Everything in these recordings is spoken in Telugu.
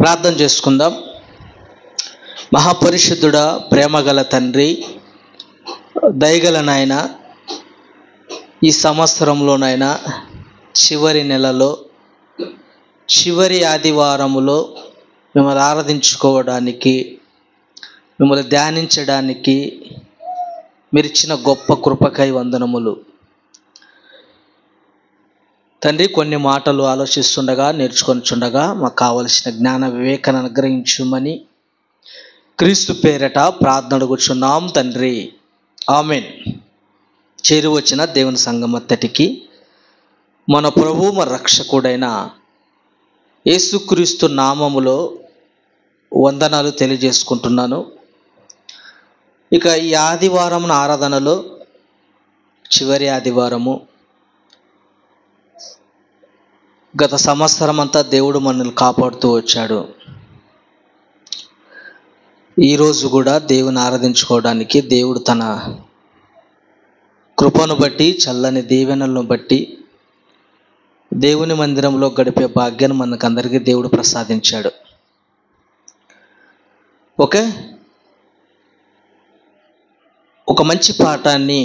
ప్రార్థన చేసుకుందాం. మహాపరిశుద్ధుడా, ప్రేమగల తండ్రి, దయగల నాయన, ఈ సంవత్సరంలోనైనా చివరి నెలలో చివరి ఆదివారములో మిమ్మల్ని ఆరాధించుకోవడానికి, మిమ్మల్ని ధ్యానించడానికి మీరిచ్చిన గొప్ప కృపకై వందనములు తండ్రి. కొన్ని మాటలు ఆలోచిస్తుండగా, నేర్చుకొనిచుండగా మాకు కావలసిన జ్ఞాన వివేకాన్ని అనుగ్రహించుమని క్రీస్తు పేరట ప్రార్థన అడుగుచున్నాం తండ్రి, ఆమెన్. చేరువచ్చిన దేవుని సంఘం అంతటికి మన ప్రభువు మన రక్షకుడైన యేసుక్రీస్తు నామములో వందనాలు తెలియజేసుకుంటున్నాను. ఇక ఈ ఆదివారం ఆరాధనలో చివరి ఆదివారము. గత సంవత్సరం అంతా దేవుడు మనల్ని కాపాడుతూ వచ్చాడు. ఈరోజు కూడా దేవుని ఆరాధించుకోవడానికి దేవుడు తన కృపను బట్టి, చల్లని దీవెనలను బట్టి దేవుని మందిరంలో గడిపే భాగ్యాన్ని మనకందరికీ దేవుడు ప్రసాదించాడు. ఓకే, ఒక మంచి పాఠాన్ని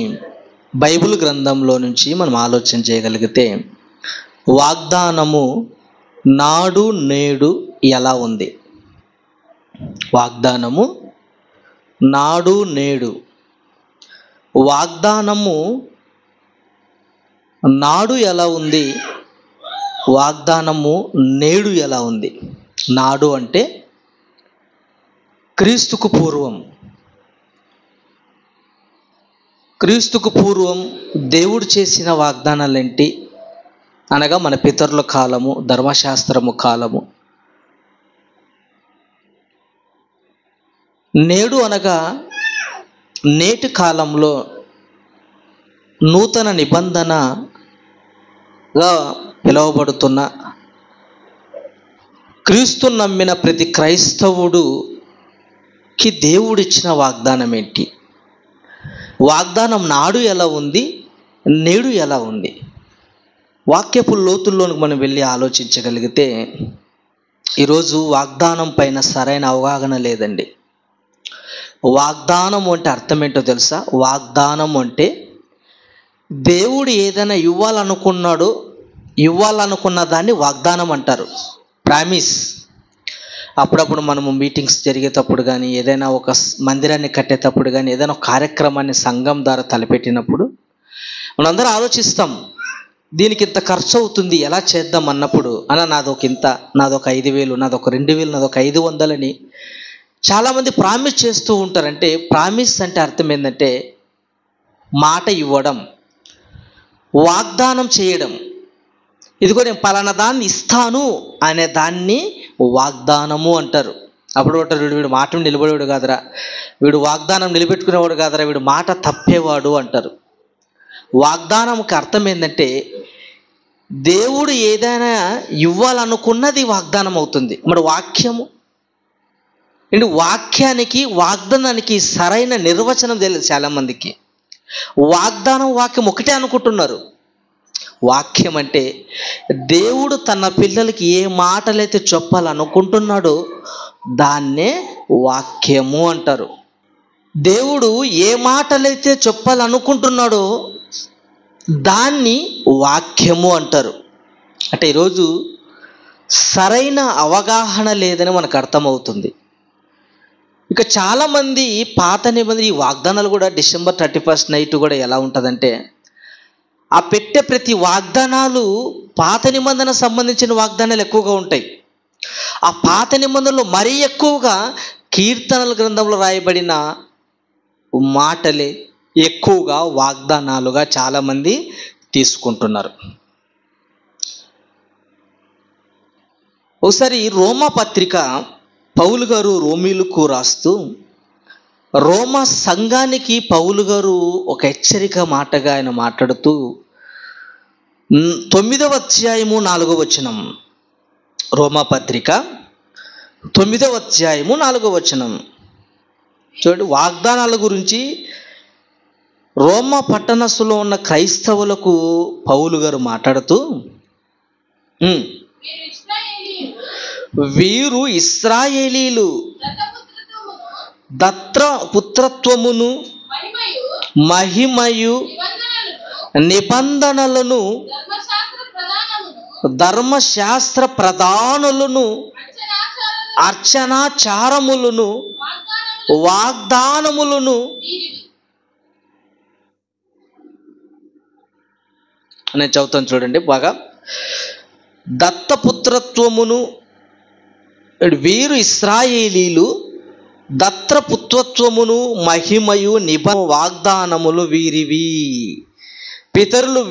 బైబిల్ గ్రంథంలో నుంచి మనం ఆలోచన చేయగలిగితే, వాగ్దానము నాడు నేడు ఎలా ఉంది? వాగ్దానము నాడు నేడు. వాగ్దానము నాడు ఎలా ఉంది? వాగ్దానము నేడు ఎలా ఉంది? నాడు అంటే క్రీస్తుకు పూర్వం. క్రీస్తుకు పూర్వం దేవుడు చేసిన వాగ్దానాలు ఏంటి అనగా, మన పితరుల కాలము, ధర్మశాస్త్రము కాలము. నేడు అనగా నేటి కాలంలో నూతన నిబంధనగా పిలువబడుతున్న క్రీస్తు నమ్మిన ప్రతి క్రైస్తవుడికి దేవుడిచ్చిన వాగ్దానం ఏంటి? వాగ్దానం నాడు ఎలా ఉంది, నేడు ఎలా ఉంది? వాక్యపు లోతుల్లోనికి మనం వెళ్ళి ఆలోచించగలిగితే, ఈరోజు వాగ్దానం పైన సరైన అవగాహన లేదండి. వాగ్దానం అంటే అర్థం ఏంటో తెలుసా? వాగ్దానం అంటే దేవుడు ఏదైనా ఇవ్వాలనుకున్న దాన్ని వాగ్దానం అంటారు, ప్రామిస్. అప్పుడప్పుడు మనము మీటింగ్స్ జరిగేటప్పుడు కానీ, ఏదైనా ఒక మందిరాన్ని కట్టేటప్పుడు కానీ, ఏదైనా ఒక కార్యక్రమాన్ని సంఘం ద్వారా తలపెట్టినప్పుడు మనందరం ఆలోచిస్తాం, దీనికి ఇంత ఖర్చు అవుతుంది, ఎలా చేద్దాం అన్నప్పుడు, నాదొక 5,000, నాదొక 2,000, నాదొక 500 అని చాలామంది ప్రామిస్ చేస్తూ ఉంటారు. అంటే ప్రామిస్ అంటే అర్థం ఏంటంటే మాట ఇవ్వడం, వాగ్దానం చేయడం. ఇదిగో నేను పలానా దాన్ని ఇస్తాను అనే దాన్ని వాగ్దానము అంటారు. అప్పుడు అంటారు, వీడు మాట నిలబడేవాడు కాదురా, వీడు వాగ్దానం నిలబెట్టుకునేవాడు కాదురా, వీడు మాట తప్పేవాడు అంటారు. వాగ్దానంకి అర్థం ఏంటంటే దేవుడు ఏదైనా ఇవ్వాలనుకున్నది వాగ్దానం అవుతుంది. మరి వాక్యము అంటే వాక్యానికి, వాగ్దానానికి సరైన నిర్వచనం తెలియదు చాలామందికి. వాగ్దానం, వాక్యం ఒకటే అనుకుంటున్నారు. వాక్యం అంటే దేవుడు తన పిల్లలకి ఏ మాటలైతే చెప్పాలనుకుంటున్నాడో దాన్నే వాక్యము అంటారు. దేవుడు ఏ మాటలైతే చెప్పాలనుకుంటున్నాడో దాన్ని వాక్యము అంటారు. అంటే ఈరోజు సరైన అవగాహన లేదని మనకు అర్థమవుతుంది. ఇక చాలామంది పాత నిబంధన ఈ వాగ్దానాలు కూడా December 31st నైట్ కూడా ఎలా ఉంటుందంటే, ఆ పెట్టే ప్రతి వాగ్దానాలు పాత నిబంధన సంబంధించిన వాగ్దానాలు ఎక్కువగా ఉంటాయి. ఆ పాత నిబంధనలో మరీ ఎక్కువగా కీర్తనల గ్రంథంలో రాయబడిన మాటలే ఎక్కువగా వాగ్దానాలుగా చాలామంది తీసుకుంటున్నారు. ఒకసారి రోమా పత్రిక పౌలు గారు రోమీలకు రాస్తూ, రోమా సంఘానికి పౌలు గారు ఒక హెచ్చరిక మాటగా ఆయన మాట్లాడుతూ 9వ అధ్యాయము 4వ వచనం, రోమా పత్రిక 9వ అధ్యాయము 4వ వచనం చూడండి. వాగ్దానాల గురించి రోమా పట్టణస్థులో ఉన్న క్రైస్తవులకు పౌలు గారు మాట్లాడుతూ, వీరు ఇశ్రాయేలీలు దత్తపుత్రత్వమును మహిమయు నిబంధనలను ధర్మశాస్త్ర ప్రధానులను అర్చనాచారములను వాగ్దానములను నేను చదువుతాను చూడండి బాగా. దత్తపుత్రత్వమును వీరు ఇశ్రాయేలీలు దత్తపుత్రత్వమును మహిమయు వాగ్దానములు వీరివి. పితరులు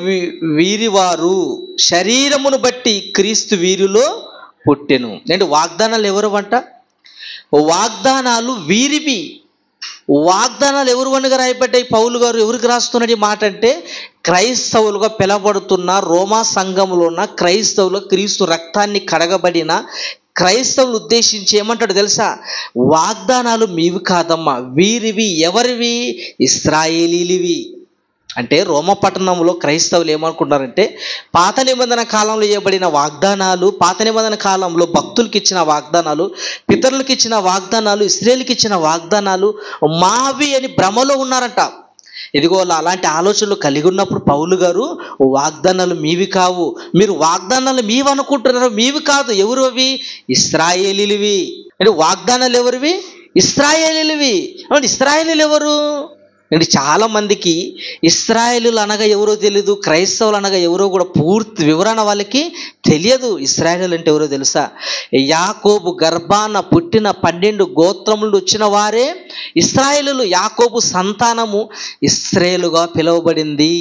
వీరివారు, శరీరమును బట్టి క్రీస్తు వీరిలో పుట్టెను. అంటే వాగ్దానాలు ఎవరు అంట? వాగ్దానాలు వీరివి. వాగ్దానాలు ఎవరు అనగా రాయబడ్డాయి? పౌలు గారు ఎవరికి రాస్తున్నది మాట అంటే, క్రైస్తవులుగా పిలవబడుతున్న రోమా సంఘములో ఉన్న క్రైస్తవులు, క్రీస్తు రక్తాన్ని కడగబడిన క్రైస్తవులు ఉద్దేశించి ఏమంటాడు తెలుసా? వాగ్దానాలు మీవి కాదమ్మా, వీరివి. ఎవరివి? ఇశ్రాయేలీలివి. అంటే రోమపట్టణంలో క్రైస్తవులు ఏమనుకుంటారంటే, పాత నిబంధన కాలంలో ఇవ్వబడిన వాగ్దానాలు, పాత నిబంధన కాలంలో భక్తులకి ఇచ్చిన వాగ్దానాలు, పితరులకు ఇచ్చిన వాగ్దానాలు, ఇశ్రాయేలుకి ఇచ్చిన వాగ్దానాలు మావి అని భ్రమలో ఉన్నారంట. ఇదిగో అలాంటి ఆలోచనలు కలిగి ఉన్నప్పుడు పౌలు గారు, వాగ్దానాలు మీవి కావు, మీరు వాగ్దానాలు మీవి అనుకుంటున్నారు, మీవి కాదు. ఎవరు అవి? ఇశ్రాయేలీలివి. అంటే వాగ్దానాలు ఎవరివి? ఇశ్రాయేలీలివి. ఇశ్రాయేలీలు ఎవరు అంటే, చాలా మందికి ఇశ్రాయేలీలు అనగా ఎవరో తెలియదు, క్రైస్తవులు అనగా ఎవరో కూడా పూర్తి వివరణ వాళ్ళకి తెలియదు. ఇశ్రాయేలీలు అంటే ఎవరో తెలుసా? యాకోబు గర్భాన పుట్టిన 12 గోత్రములు వచ్చిన వారే ఇశ్రాయేలీలు. యాకోబు సంతానము ఇశ్రాయేలుగా పిలువబడింది.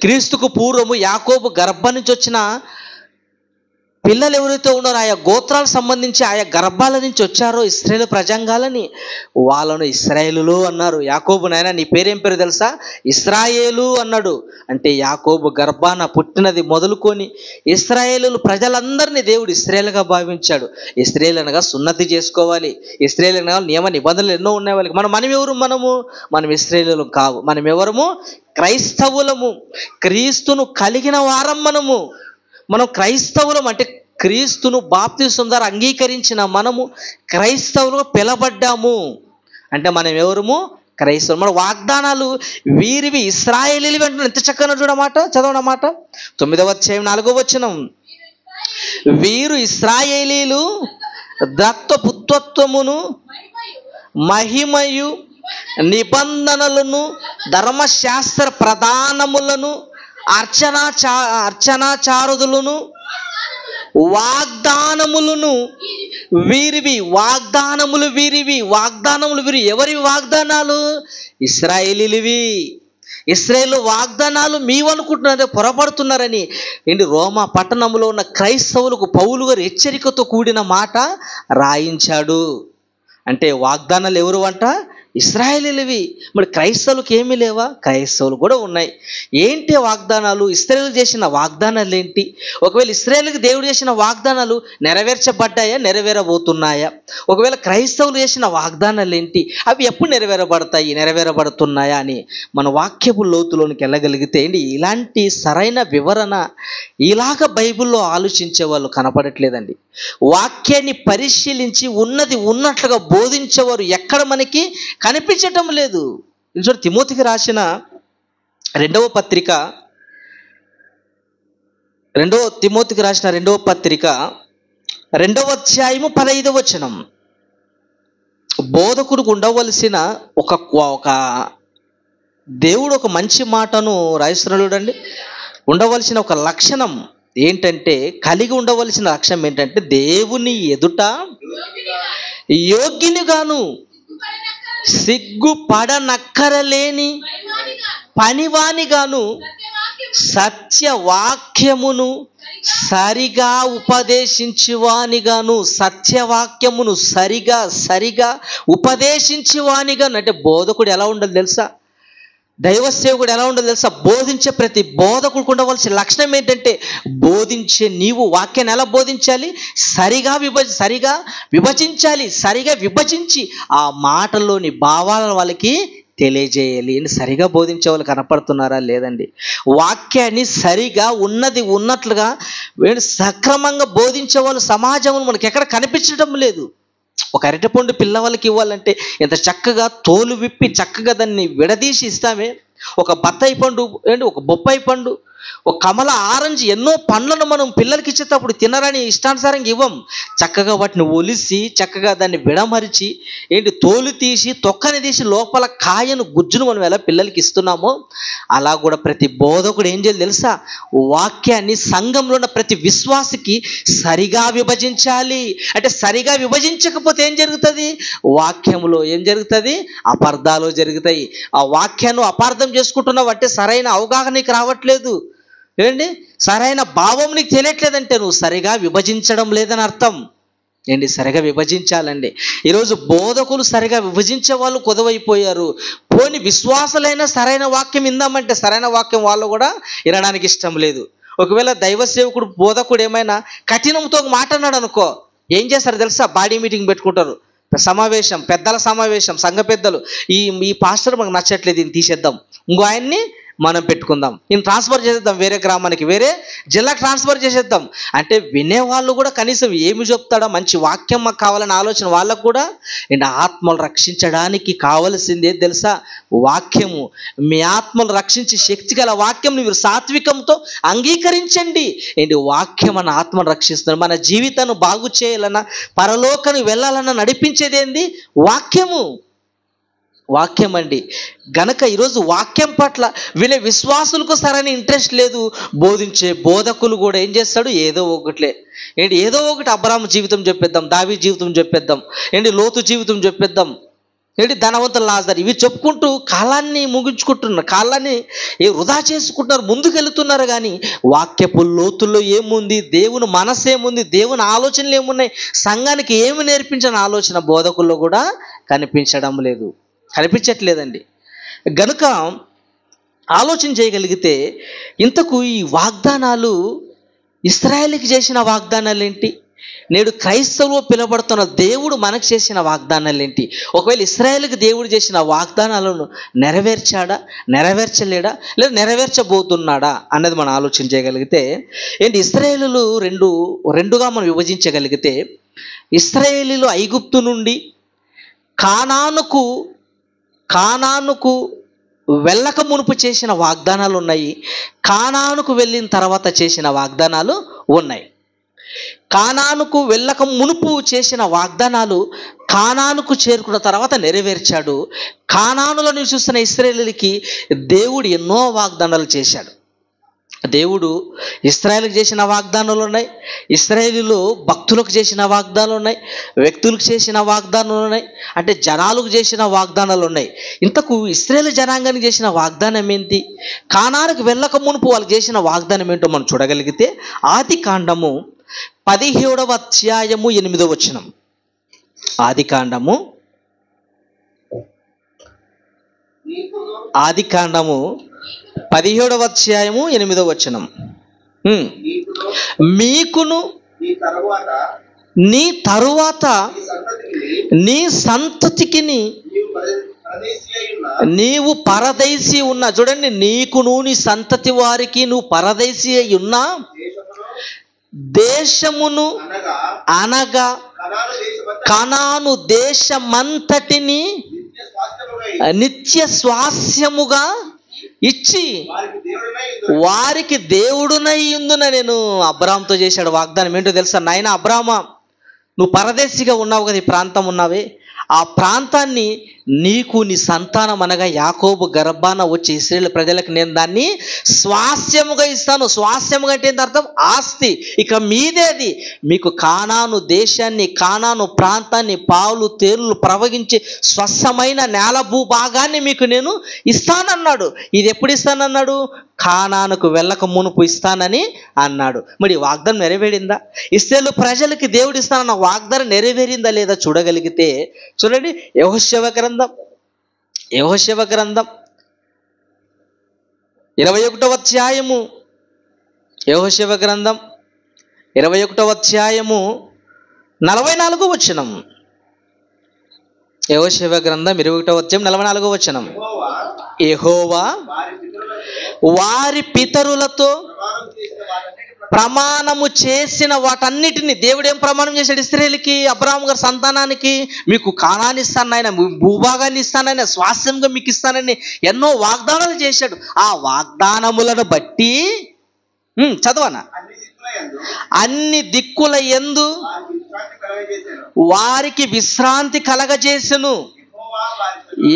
క్రీస్తుకు పూర్వము యాకోబు గర్భం నుంచి వచ్చిన పిల్లలు ఎవరైతే ఉన్నారో, ఆయా గోత్రాలకు సంబంధించి ఆయా గర్భాల నుంచి వచ్చారో ఇశ్రాయేలు ప్రజంగాలని, వాళ్ళను ఇశ్రాయేలులు అన్నారు. యాకోబు, నాయన నీ పేరేం పేరు తెలుసా? ఇశ్రాయేలు అన్నాడు. అంటే యాకోబు గర్భాన పుట్టినది మొదలుకొని ఇశ్రాయేలు ప్రజలందరినీ దేవుడు ఇశ్రాయేలుగా భావించాడు. ఇశ్రాయేలు అనగా సున్నతి చేసుకోవాలి, ఇశ్రాయేలు అనగా నియమ నిబంధనలు ఎన్నో ఉన్నాయి వాళ్ళకి. మనం ఎవరు? మనం ఇశ్రాయేలు కావు. మనం ఎవరము? క్రైస్తవులము. క్రీస్తును కలిగిన వారం మనం క్రైస్తవులం. అంటే క్రీస్తును బాప్తిసం ద్వారా అంగీకరించిన మనము క్రైస్తవులుగా పిలబడ్డాము. అంటే మనం ఎవరము? క్రైస్తవులు. మన వాగ్దానాలు వీరివి, ఇశ్రాయేలీవి అంటున్నాడు. ఎంత చక్కగా చూడమాట, చదవనమాట. 9వ అధ్యాయం 4వ వచనం. వీరు ఇశ్రాయేలీలు దత్తపుత్రత్వమును మహిమయు నిబంధనలను ధర్మశాస్త్ర ప్రధానములను అర్చనాచారులను వాగ్దానములను వీరివి. వాగ్దానములు వీరివి. వాగ్దానములు వీరి. ఎవరి వాగ్దానాలు? ఇశ్రాయేలీలివి. ఇశ్రాయేలు వాగ్దానాలు మీవనుకుంటున్నారే, పొరపడుతున్నారని రోమా పట్టణంలో ఉన్న క్రైస్తవులకు పౌలు గారు హెచ్చరికతో కూడిన మాట రాయించాడు. అంటే వాగ్దానాలు ఎవరు అంట? ఇశ్రాయేలీలివి. మరి క్రైస్తవులకు ఏమీ లేవా? క్రైస్తవులు కూడా ఉన్నాయి. ఏంటి వాగ్దానాలు? ఇశ్రాయేలు చేసిన వాగ్దానాలు ఏంటి? ఒకవేళ ఇశ్రాయేలుకి దేవుడు చేసిన వాగ్దానాలు నెరవేర్చబడ్డాయా, నెరవేరబోతున్నాయా? ఒకవేళ క్రైస్తవులు చేసిన వాగ్దానాలు ఏంటి? అవి ఎప్పుడు నెరవేరబడతాయి, నెరవేరబడుతున్నాయా అని మన వాక్యపు లోతులోనికి వెళ్ళగలిగితే ఇలాంటి సరైన వివరణ ఇలాగ బైబిల్లో ఆలోచించే వాళ్ళు కనపడట్లేదండి. వాక్యాన్ని పరిశీలించి ఉన్నది ఉన్నట్లుగా బోధించేవారు ఎక్కడ మనకి కనిపించటం లేదు. తిమోతికి రాసిన 2వ పత్రిక, 2వ తిమోతికి రాసిన 2వ పత్రిక 2వ అధ్యాయము 15వ వచనం. బోధకుడికి ఉండవలసిన ఒక దేవుడు ఒక మంచి మాటను రాయిస్తున్నాడు చూడండి. ఉండవలసిన ఒక లక్షణం ఏంటంటే, కలిగి ఉండవలసిన లక్షణం ఏంటంటే, దేవుని ఎదుట యోగ్యునిగాను సిగ్గుపడనక్కరలేని పనివానిగాను సత్యవాక్యమును సరిగా ఉపదేశించువానిగాను, సత్యవాక్యమును సరిగా ఉపదేశించువానిగాను. అంటే బోధకుడు ఎలా ఉండాలి తెలుసా? దైవ సేవకుడు ఎలా ఉండాలి తెలుసా? బోధించే ప్రతి బోధకుడికి ఉండవలసిన లక్షణం ఏంటంటే, బోధించే నీవు వాక్యాన్ని ఎలా బోధించాలి? సరిగా విభజించాలి. సరిగా విభజించి ఆ మాటల్లోని భావాలను వాళ్ళకి తెలియజేయాలి అని సరిగా బోధించే వాళ్ళు కనపడుతున్నారా? లేదండి. వాక్యాన్ని సరిగా ఉన్నది ఉన్నట్లుగా సక్రమంగా బోధించే వాళ్ళు సమాజంలో మనకి ఎక్కడ కనిపించడం లేదు. ఒక అరటిపండు పిల్లవాళ్ళకి ఇవ్వాలంటే ఎంత చక్కగా తోలు విప్పి చక్కగా దాన్ని విడదీసి ఇస్తామే. ఒక బత్తాయి పండు ఏంటి, ఒక బొప్పాయి పండు, ఒక కమల, ఆరెంజ్, ఎన్నో పండ్లను మనం పిల్లలకి ఇచ్చేటప్పుడు తినరని ఇష్టానుసారంగా ఇవ్వం. చక్కగా వాటిని ఒలిసి చక్కగా దాన్ని విడమరిచి తోలు తీసి తొక్కని తీసి లోపల కాయను గుజ్జును మనం ఎలా పిల్లలకి ఇస్తున్నామో అలా కూడా ప్రతి బోధకుడు ఏం చేయాలి తెలుసా? వాక్యాన్ని సంఘంలో ఉన్న ప్రతి విశ్వాసికి సరిగా విభజించాలి. అంటే సరిగా విభజించకపోతే ఏం జరుగుతుంది? వాక్యంలో ఏం జరుగుతుంది? అపార్థాలు జరుగుతాయి. ఆ వాక్యాన్ని అపార్థం చేసుకుంటున్నావు అంటే సరైన అవగాహనకి రావట్లేదు. సరైన భావం నీకు తెలియట్లేదంటే నువ్వు సరిగా విభజించడం లేదని అర్థం. సరిగా విభజించాలండి. ఈరోజు బోధకులు సరిగా విభజించే వాళ్ళు కొదవైపోయారు. పోని విశ్వాసులైనా సరైన వాక్యం ఇందామంటే సరైన వాక్యం వాళ్ళు కూడా వినడానికి ఇష్టం లేదు. ఒకవేళ దైవ సేవకుడు బోధకుడు ఏమైనా కఠినంతో మాట్లాడాడు అనుకో, ఏం చేస్తారు తెలుసా? బాడీ మీటింగ్ పెట్టుకుంటారు, సమావేశం, పెద్దల సమావేశం, సంఘ పెద్దలు. ఈ పాస్టర్ మాకు నచ్చట్లేదు, దీన్ని తీసేద్దాం, ఇంకో ఆయన్ని మనం పెట్టుకుందాం, నేను ట్రాన్స్ఫర్ చేసేద్దాం, వేరే గ్రామానికి, వేరే జిల్లాకి ట్రాన్స్ఫర్ చేసేద్దాం అంటే వినేవాళ్ళు కూడా కనీసం ఏమి చెప్తాడో మంచి వాక్యం మాకు కావాలని ఆలోచన వాళ్ళకు కూడా ఆత్మలు రక్షించడానికి కావలసిందే తెలుసా? వాక్యము. మీ ఆత్మలు రక్షించే శక్తి గల వాక్యం మీరు సాత్వికంతో అంగీకరించండి. వాక్యం మన ఆత్మను రక్షిస్తుంది. మన జీవితాన్ని బాగు చేయాలన్నా పరలోకానికి వెళ్ళాలన్నా నడిపించేది ఏంది? వాక్యము. వాక్యం అండి. గనక ఈరోజు వాక్యం పట్ల వినే విశ్వాసులకు సరైన ఇంట్రెస్ట్ లేదు. బోధించే బోధకులు కూడా ఏం చేస్తాడు? ఏదో ఒకటి అబ్రాహాము జీవితం చెప్పేద్దాం, దావీదు జీవితం చెప్పేద్దాం, లోతు జీవితం చెప్పేద్దాం, ధనవంతుల లాజరు, ఇవి చెప్పుకుంటూ కాలాన్ని ముగించుకుంటున్నారు, కాలాన్ని వృధా చేసుకుంటున్నారు, ముందుకెళ్తున్నారు. కానీ వాక్యపు లోతుల్లో ఏముంది, దేవుని మనసు ఏముంది, దేవుని ఆలోచనలు ఏమున్నాయి, సంఘానికి ఏమి నేర్పించిన ఆలోచన బోధకుల్లో కూడా కనిపించట్లేదండి. గనుక ఆలోచన చేయగలిగితే ఇంతకు ఈ వాగ్దానాలు ఇశ్రాయేలుకి చేసిన వాగ్దానాలు ఏంటి? నేడు క్రైస్తవులు పిలువబడుతున్న దేవుడు మనకు చేసిన వాగ్దానాలు ఏంటి? ఒకవేళ ఇశ్రాయేలుకి దేవుడు చేసిన వాగ్దానాలను నెరవేర్చాడా, నెరవేర్చలేడా, లేదా నెరవేర్చబోతున్నాడా అన్నది మనం ఆలోచన చేయగలిగితే ఇశ్రాయేలులు రెండుగా మనం విభజించగలిగితే, ఇశ్రాయేలీలు ఐగుప్తు నుండి కానానుకు వెళ్ళక మునుపు చేసిన వాగ్దానాలు ఉన్నాయి, కానానుకు వెళ్ళిన తర్వాత చేసిన వాగ్దానాలు ఉన్నాయి. కానానుకు వెళ్ళక మునుపు చేసిన వాగ్దానాలు కానానుకు చేరుకున్న తర్వాత నెరవేర్చాడు. కానానులో నివసిస్తున్న ఇశ్రాయేలుకి దేవుడు ఎన్నో వాగ్దానాలు చేశాడు. దేవుడు ఇశ్రాయేలుకు చేసిన వాగ్దానాలు ఉన్నాయి, ఇశ్రాయేలీలో భక్తులకు చేసిన వాగ్దానాలు ఉన్నాయి, వ్యక్తులకు చేసిన వాగ్దానాలు ఉన్నాయి, అంటే జనాలకు చేసిన వాగ్దానాలు ఉన్నాయి. ఇంతకు ఇశ్రాయేలు జనాంగానికి చేసిన వాగ్దానం ఏంటి? కానానుకు వెళ్ళక మునుపు వాళ్ళు చేసిన వాగ్దానం ఏంటో మనం చూడగలిగితే ఆదికాండము 17వ అధ్యాయము 8వ వచనం. ఆదికాండము 17వ అధ్యాయము 8వ వచనం. మీకును నీ తరువాత నీ సంతతికి నీవు పరదేశీ ఉన్నా, చూడండి, నీకును నీ సంతతి వారికి నువ్వు పరదేశీ అయి ఉన్నా దేశమును అనగా కనాను దేశమంతటిని నిత్య స్వాస్యముగా ఇచ్చి వారికి దేవుడునై ఉందున. నేను అబ్రాహాముతో చేశాడు వాగ్దానం ఏంటో తెలుసా? నాయన అబ్రాహామా, నువ్వు పరదేశిగా ఉన్నావు కదా, ఈ ప్రాంతం ఉన్నావే, ఆ ప్రాంతాన్ని నీకు నీ సంతానం అనగా యాకోబు గర్భాన వచ్చే ఇశ్రాయేలు ప్రజలకు నేను దాన్ని స్వాస్యముగా ఇస్తాను. స్వాస్యముగా అంటే ఏంటి అర్థం? ఆస్తి. ఇక మీదేది, మీకు కానాను దేశాన్ని, కానాను ప్రాంతాన్ని, పాలు తేళ్లు ప్రవహించే స్వచ్ఛమైన నేల భూభాగాన్ని మీకు నేను ఇస్తానన్నాడు. ఇది ఎప్పుడు ఇస్తానన్నాడు? కానానుకు వెళ్ళక మునుపు ఇస్తానని అన్నాడు. మరి వాగ్దానం నెరవేరిందా? ఇశ్రాయేలు ప్రజలకి దేవుడు ఇస్తానన్న వాగ్దానం నెరవేరిందా లేదా చూడగలిగితే, చూడండి, యెహోషువ గ్రంథం 21వ అధ్యాయము, యెహోషువ గ్రంథం 21వ అధ్యాయము 44వ వచనం. యెహోషువ గ్రంథం 21వ అధ్యాయం 44వ వచనం. యెహోవా వారి పితరులతో ప్రమాణము చేసిన వాటన్నిటిని, దేవుడు ఏం ప్రమాణం చేశాడు ఇశ్రాయేలుకి, అబ్రాహాము గారి సంతానానికి? మీకు కానాన్ని ఇస్తాను ఆయన, భూభాగాన్ని ఇస్తాను ఆయన, స్వాస్థ్యంగా మీకు ఇస్తానని ఎన్నో వాగ్దానాలు చేశాడు. ఆ వాగ్దానములను బట్టి చదవనా, అన్ని దిక్కుల యందు వారికి విశ్రాంతి కలగజేసెను.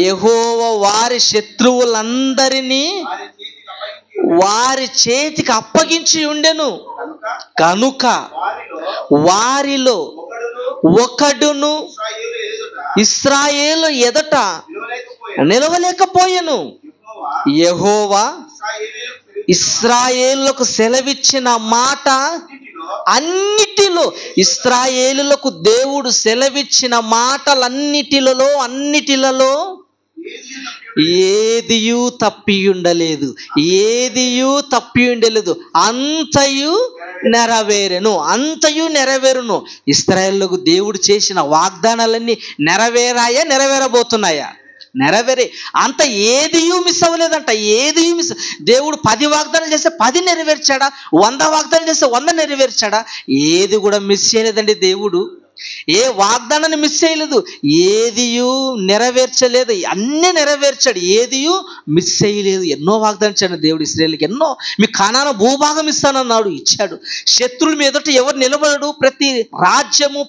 యెహోవా వారి శత్రువులందరినీ వారి చేతికి అప్పగించి ఉండెను కనుక వారిలో ఒకడును ఇశ్రాయేలు ఎదుట నిలవలేకపోయెను. యెహోవా ఇశ్రాయేలులకు సెలవిచ్చిన మాట అన్నిటిలో, ఇశ్రాయేలులకు దేవుడు సెలవిచ్చిన అన్నిటిలలో ఏదియు తప్పి ఉండలేదు, అంతయు నెరవేరును. ఇశ్రాయేలుకు దేవుడు చేసిన వాగ్దానాలన్నీ నెరవేరాయా, నెరవేరబోతున్నాయా? నెరవేరే. అంత ఏదియూ మిస్ అవ్వలేదంట, దేవుడు 10 వాగ్దానాలు చేస్తే 10 నెరవేర్చాడా, 100 వాగ్దానాలు చేస్తే 100 నెరవేర్చాడా? ఏది కూడా మిస్ చేయలేదండి దేవుడు. ఏ వాగ్దానాన్ని మిస్ చేయలేదు, ఏదియూ నెరవేర్చలేదు, అన్నీ నెరవేర్చాడు, ఏదియూ మిస్ చేయలేదు. ఎన్నో వాగ్దానం ఇచ్చాడు దేవుడు ఇశ్రాయేలుకి. ఎన్నో, మీ కానాను భూభాగం ఇస్తానన్నాడు, ఇచ్చాడు. శత్రువుల మీదట ఎవరు నిలబడడు, ప్రతి రాజ్యము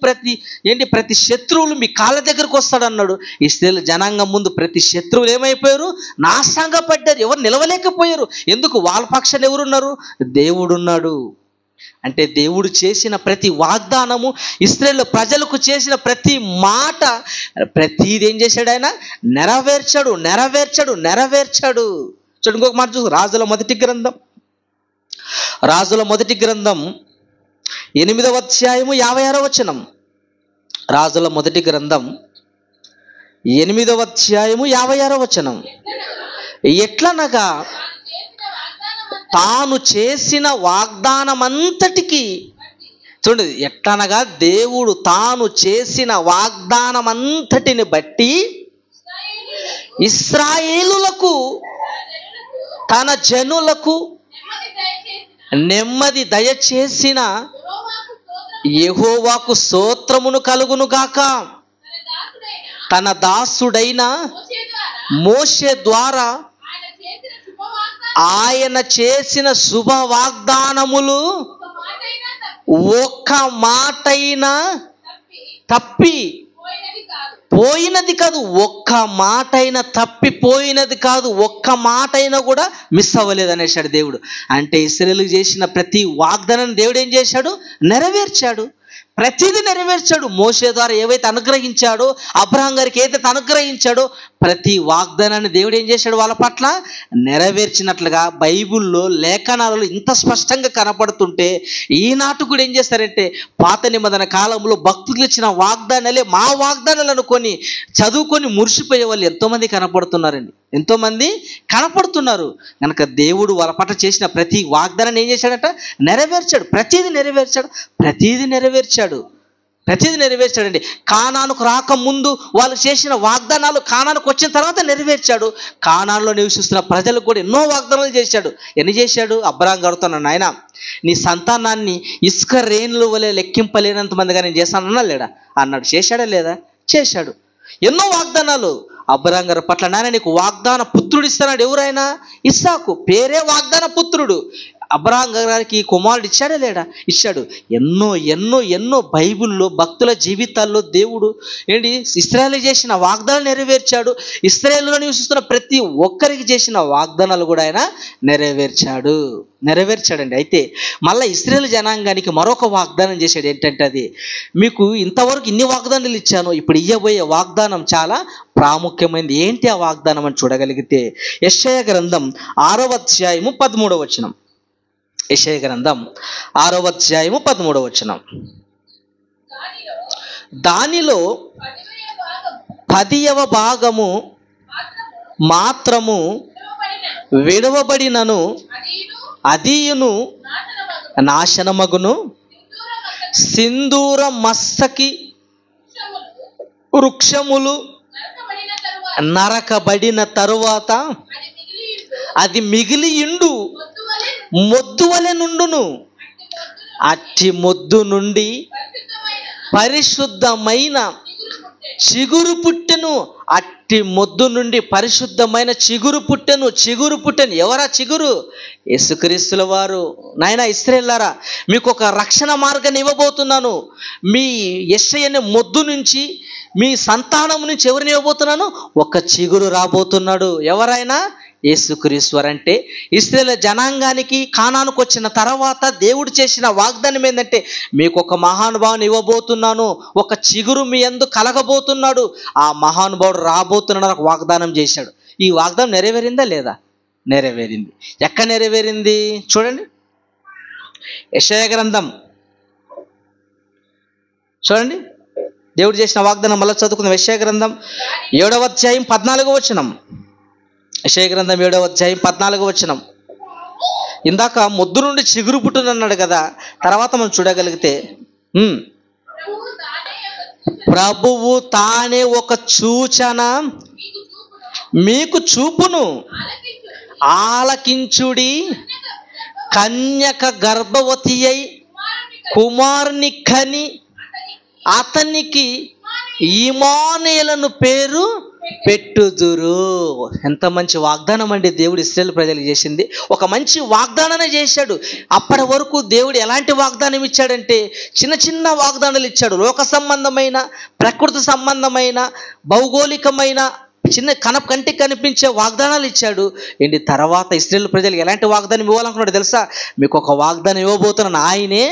ప్రతి శత్రువులు మీ కాళ్ళ దగ్గరకు వస్తాడన్నాడు. ఇశ్రాయేలు జనాంగం ముందు ప్రతి శత్రువులు ఏమైపోయారు, నాశనంగా పడ్డారు, ఎవరు నిలవలేకపోయారు. ఎందుకు? వాళ్ళ పక్షాన ఎవరున్నారు? దేవుడున్నాడు. అంటే దేవుడు చేసిన ప్రతి వాగ్దానము, ఇశ్రాయేలు ప్రజలకు చేసిన ప్రతి మాట, ప్రతిది ఏం చేశాడు ఆయన? నెరవేర్చాడు. చూడండి, ఇంకొక మాట చూసు. రాజుల మొదటి గ్రంథం 8వ అధ్యాయము 56వ వచనం. రాజుల మొదటి గ్రంథం 8వ అధ్యాయము 56వ వచనం. ఎట్లనగా తాను చేసిన వాగ్దానమంతటికి, చూడండి, ఎట్లనగా దేవుడు తాను చేసిన వాగ్దానమంతటిని బట్టి ఇశ్రాయేలులకు, తన జనులకు నెమ్మది దయచేసిన యెహోవాకు స్తోత్రమును కలుగును గాక. తన దాసుడైన మోషే ద్వారా ఆయన చేసిన శుభ వాగ్దానములు ఒక్క మాటైనా తప్పి పోయినది కాదు. ఒక్క మాటైనా తప్పిపోయినది కాదు, ఒక్క మాటైనా కూడా మిస్ అవ్వలేదు అనేసాడు దేవుడు. అంటే ఇశ్రాయేలుకు చేసిన ప్రతి వాగ్దానాన్ని దేవుడు ఏం చేశాడు? నెరవేర్చాడు. ప్రతిదీ నెరవేర్చాడు. మోషే ద్వారా ఏవైతే అనుగ్రహించాడో, అబ్రహాం గారికి ఏదైతే అనుగ్రహించాడో, ప్రతి వాగ్దానాన్ని దేవుడు ఏం చేశాడు? వాళ్ళ పట్ల నెరవేర్చినట్లుగా బైబిల్లో లేఖనాలలో ఇంత స్పష్టంగా కనపడుతుంటే, ఈనాటి కూడా ఏం చేస్తారంటే, పాత నిబంధన కాలంలో భక్తులు ఇచ్చిన వాగ్దానాలే మా వాగ్దానాలు అనుకొని చదువుకొని మురిసిపోయే వాళ్ళు ఎంతోమంది కనపడుతున్నారండి, ఎంతోమంది కనపడుతున్నారు. కనుక దేవుడు వాళ్ళ పట్ల చేసిన ప్రతి వాగ్దానాన్ని ఏం చేశాడట? నెరవేర్చాడు. ప్రతిదీ నెరవేర్చాడండి. కానానుకు రాకముందు వాళ్ళు చేసిన వాగ్దానాలు కానానుకు వచ్చిన తర్వాత నెరవేర్చాడు. కానానులో నివసిస్తున్న ప్రజలకు కూడా ఎన్నో వాగ్దానాలు చేశాడు. ఎన్ని చేశాడు? అబ్రహాం గారితో, నాయన నీ సంతానాన్ని ఇసుక రేణుల వలె లెక్కింపలేనంత మందిగా నేను చేస్తానన్నా లేడా అన్నాడు. చేశాడా లేదా? చేశాడు. ఎన్నో వాగ్దానాలు అబ్రహాం గారి పట్ల. నాయన నీకు వాగ్దాన పుత్రుడు ఇస్తున్నాడు. ఎవరైనా? ఇస్సాకు. పేరే వాగ్దాన పుత్రుడు. అబ్రహాం గారికి కుమారుడు ఇచ్చాడా లేడా? ఇచ్చాడు. ఎన్నో బైబిల్లో భక్తుల జీవితాల్లో దేవుడు ఇశ్రాయేలు చేసిన వాగ్దానాలు నెరవేర్చాడు. ఇశ్రాయేలులో నివసిస్తున్న ప్రతి ఒక్కరికి చేసిన వాగ్దానాలు కూడా ఆయన నెరవేర్చాడండి. అయితే మళ్ళీ ఇశ్రాయేలు జనాంగానికి మరొక వాగ్దానం చేశాడు. ఏంటంటే, అది మీకు ఇంతవరకు ఇన్ని వాగ్దానాలు ఇచ్చాను, ఇప్పుడు ఇయ్యబోయే వాగ్దానం చాలా ప్రాముఖ్యమైనది. ఏంటి ఆ వాగ్దానం అని చూడగలిగితే, యెషయా గ్రంథం 6వ అధ్యాయము 13వ వచనం. యెషయా గ్రంథం 6వ అధ్యాయము 13వ వచనం. దానిలో 10వ భాగము మాత్రము విడవబడినను అదియును నాశనమగును. సింధూర మస్తకి వృక్షములు నరకబడిన తరువాత అది మిగిలియుండు మొద్దు వలె నుండును. అట్టి మొద్దు నుండి పరిశుద్ధమైన చిగురు పుట్టెను. అట్టి మొద్దు నుండి పరిశుద్ధమైన చిగురు పుట్టెను. చిగురు పుట్టెను. ఎవరా చిగురు? యేసుక్రీస్తుల వారు. నాయనా ఇశ్రాయేలులారా, మీకు ఒక రక్షణ మార్గాన్ని ఇవ్వబోతున్నాను. మీ యెషయా మొద్దు నుంచి, మీ సంతానం నుంచి ఎవరిని ఇవ్వబోతున్నాను? ఒక చిగురు రాబోతున్నాడు. ఎవరైనా? యేసుక్రీస్తు అంటే ఇశ్రాయేలు జనాంగానికి కానానుకు వచ్చిన తర్వాత దేవుడు చేసిన వాగ్దానం ఏంటంటే, మీకు ఒక మహానుభావుని ఇవ్వబోతున్నాను, ఒక చిగురు మీ యందు కలగబోతున్నాడు, ఆ మహానుభావుడు రాబోతున్నాడు ఒక వాగ్దానం చేశాడు. ఈ వాగ్దానం నెరవేరిందా లేదా? నెరవేరింది. ఎక్కడ నెరవేరింది చూడండి. యెషయా గ్రంథం చూడండి. దేవుడు చేసిన వాగ్దానం మళ్ళీ చదువుకుందాం. యెషయా గ్రంథం 7వ అధ్యాయం 14వ వచనం. యెషయా గ్రంథం 7వ అధ్యాయం 14వ వచనం. ఇందాక మొద్దు నుండి చిగురు పుట్టునన్నాడు కదా, తర్వాత మనం చూడగలిగితే ప్రభువు తానే ఒక సూచన మీకు చూపును, ఆలకించుడి. కన్యక గర్భవతి అయి కుమారుని కని అతనికి ఇమ్మానుయేలను పేరు పెట్టుదురు. ఎంత మంచి వాగ్దానం అండి దేవుడు ఇశ్రాయేలు ప్రజలకు చేసింది. ఒక మంచి వాగ్దానాన్ని చేశాడు. అప్పటి వరకు దేవుడు ఎలాంటి వాగ్దానం ఇచ్చాడంటే చిన్న చిన్న వాగ్దానాలు ఇచ్చాడు. లోక సంబంధమైన, ప్రకృతి సంబంధమైన, భౌగోళికమైన చిన్న కంటికి కనిపించే వాగ్దానాలు ఇచ్చాడు. ఏంటి తర్వాత ఇశ్రాయేలు ప్రజలకు ఎలాంటి వాగ్దానం ఇవ్వాలనుకున్నాడు తెలుసా? మీకు ఒక వాగ్దానం ఇవ్వబోతున్నాను. ఆయనే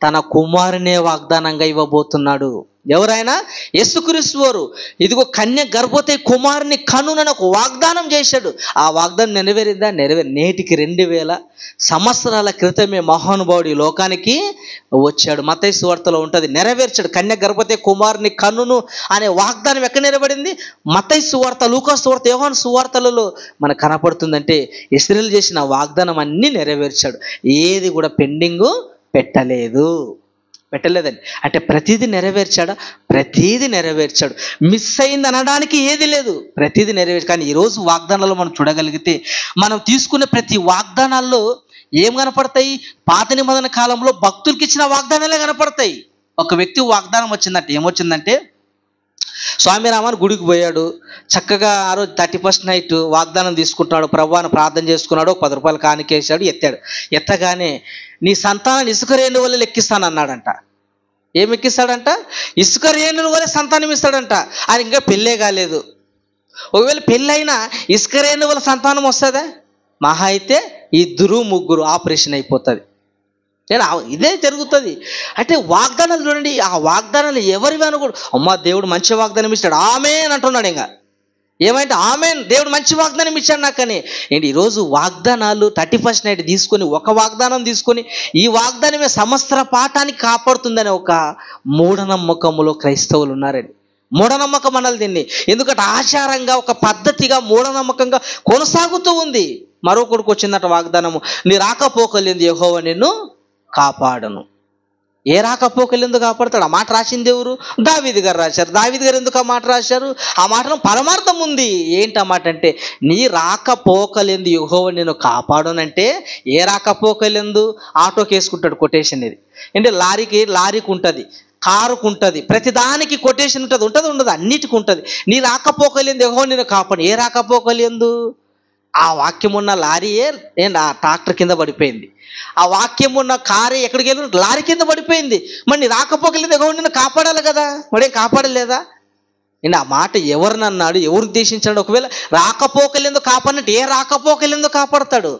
తన కుమారునే వాగ్దానంగా ఇవ్వబోతున్నాడు. ఎవరైనా? యేసుక్రీస్తు వారు. ఇదిగో కన్య గర్భవతి కుమారుని కనునని ఒక వాగ్దానం చేశాడు. ఆ వాగ్దానం నెరవేరిందా? నేటికి 2000 సంవత్సరాల క్రితమే మహానుభావుడు ఈ లోకానికి వచ్చాడు. మత్తయి సువార్తలో ఉంటుంది. నెరవేర్చాడు. కన్య గర్భవతి కుమారుని కనును అనే వాగ్దానం ఎక్కడ నెరవేరింది? మత్తయి సువార్త, లూకా సువార్త, యోహాను సువార్తలలో మనకు కనపడుతుందంటే ఇశ్రాయేలు చేసిన వాగ్దానం అన్నీ నెరవేర్చాడు. ఏది కూడా పెండింగ్ పెట్టలేదండి. అంటే ప్రతిదీ నెరవేర్చాడా? ప్రతిదీ నెరవేర్చాడు. మిస్ అయింది అనడానికి ఏది లేదు, ప్రతిదీ నెరవేర్చాడు. కానీ ఈరోజు వాగ్దానాలు మనం చూడగలిగితే, మనం తీసుకునే ప్రతి వాగ్దానాల్లో ఏం కనపడతాయి? పాత నిబంధన కాలంలో భక్తులకి ఇచ్చిన వాగ్దానాలే కనపడతాయి. ఒక వ్యక్తి వాగ్దానం వచ్చిందంటే ఏమొచ్చిందంటే, స్వామి రామని గుడికి పోయాడు. చక్కగా ఆ రోజు 31st నైట్ వాగ్దానం తీసుకుంటున్నాడు. ప్రభువుని ప్రార్థన చేసుకున్నాడు. 10 రూపాయలు కానికేసాడు. ఎత్తగానే నీ సంతానాన్ని ఇసుక రేణుల వల్ల లెక్కిస్తానన్నాడంట. ఏమి ఎక్కిస్తాడంట? ఇసుక రేణుల వల్ల సంతానం ఇస్తాడంట. ఆయన ఇంకా పెళ్ళే కాలేదు. ఒకవేళ పెళ్ళైనా ఇసుక రేణుల వల్ల సంతానం వస్తుందా? మహా అయితే 2, 3 ఆపరేషన్ అయిపోతుంది. ఇదే జరుగుతుంది. అంటే వాగ్దానాలు చూడండి. ఆ వాగ్దానాలు ఎవరివి అనకూడదు. అమ్మ దేవుడు మంచి వాగ్దానం ఇస్తాడు, ఆమేన్ అంటున్నాడు. ఇంకా ఏమంటే ఆమేన్, దేవుడు మంచి వాగ్దానం ఇచ్చాడు నాకని. ఏంటి ఈరోజు వాగ్దానాలు 31st నైట్ తీసుకొని, ఒక వాగ్దానం తీసుకొని ఈ వాగ్దానమే సంవత్సర పాఠానికి కాపాడుతుందని ఒక మూఢనమ్మకంలో క్రైస్తవులు ఉన్నారండి. మూఢనమ్మకం అనాలి దీన్ని. ఎందుకంటే ఆచారంగా, ఒక పద్ధతిగా, మూఢనమ్మకంగా కొనసాగుతూ ఉంది. మరో కొడుకు వచ్చిందట వాగ్దానము, నీ రాకపోకలేంది యెహోవా నిన్ను కాపాడను. ఏ రాకపోకలు ఎందుకు కాపాడతాడు? ఆ మాట రాసింది ఎవరు? దావీదు గారు రాశారు. దావీదు గారు ఎందుకు ఆ మాట రాశారు? ఆ మాటలో పరమార్థం ఉంది. ఏంటి ఆ మాట అంటే, నీ రాకపోకలేందు యెహోవా నిన్ను కాపాడునంటే, ఏ రాకపోకలేందు? ఆటోకి వేసుకుంటాడు కొటేషన్. ఇది అంటే లారీకి ఉంటుంది, కారుకు ఉంటుంది, ప్రతిదానికి కొటేషన్ ఉంటుంది. ఉండదు? అన్నిటికీ ఉంటుంది. నీ రాకపోకలేందు యెహోవా నిన్ను కాపాడు. ఏ రాకపోకలేందు? ఆ వాక్యం ఉన్న లారీయే ఆ ట్రాక్టర్ కింద పడిపోయింది. ఆ వాక్యం ఉన్న కారే ఎక్కడికి వెళ్ళి లారీ కింద పడిపోయింది. మరి నీ రాకపోకలేదు యెహోవా నిన్ను కాపాడాలి కదా, మరేం కాపాడలేదా? నేను ఆ మాట ఎవరిని అన్నాడు, ఎవరు ఉద్దేశించాడు? ఒకవేళ రాకపోకలేందు కాపాడినట్టు ఏ రాకపోకలేందు కాపాడతాడు?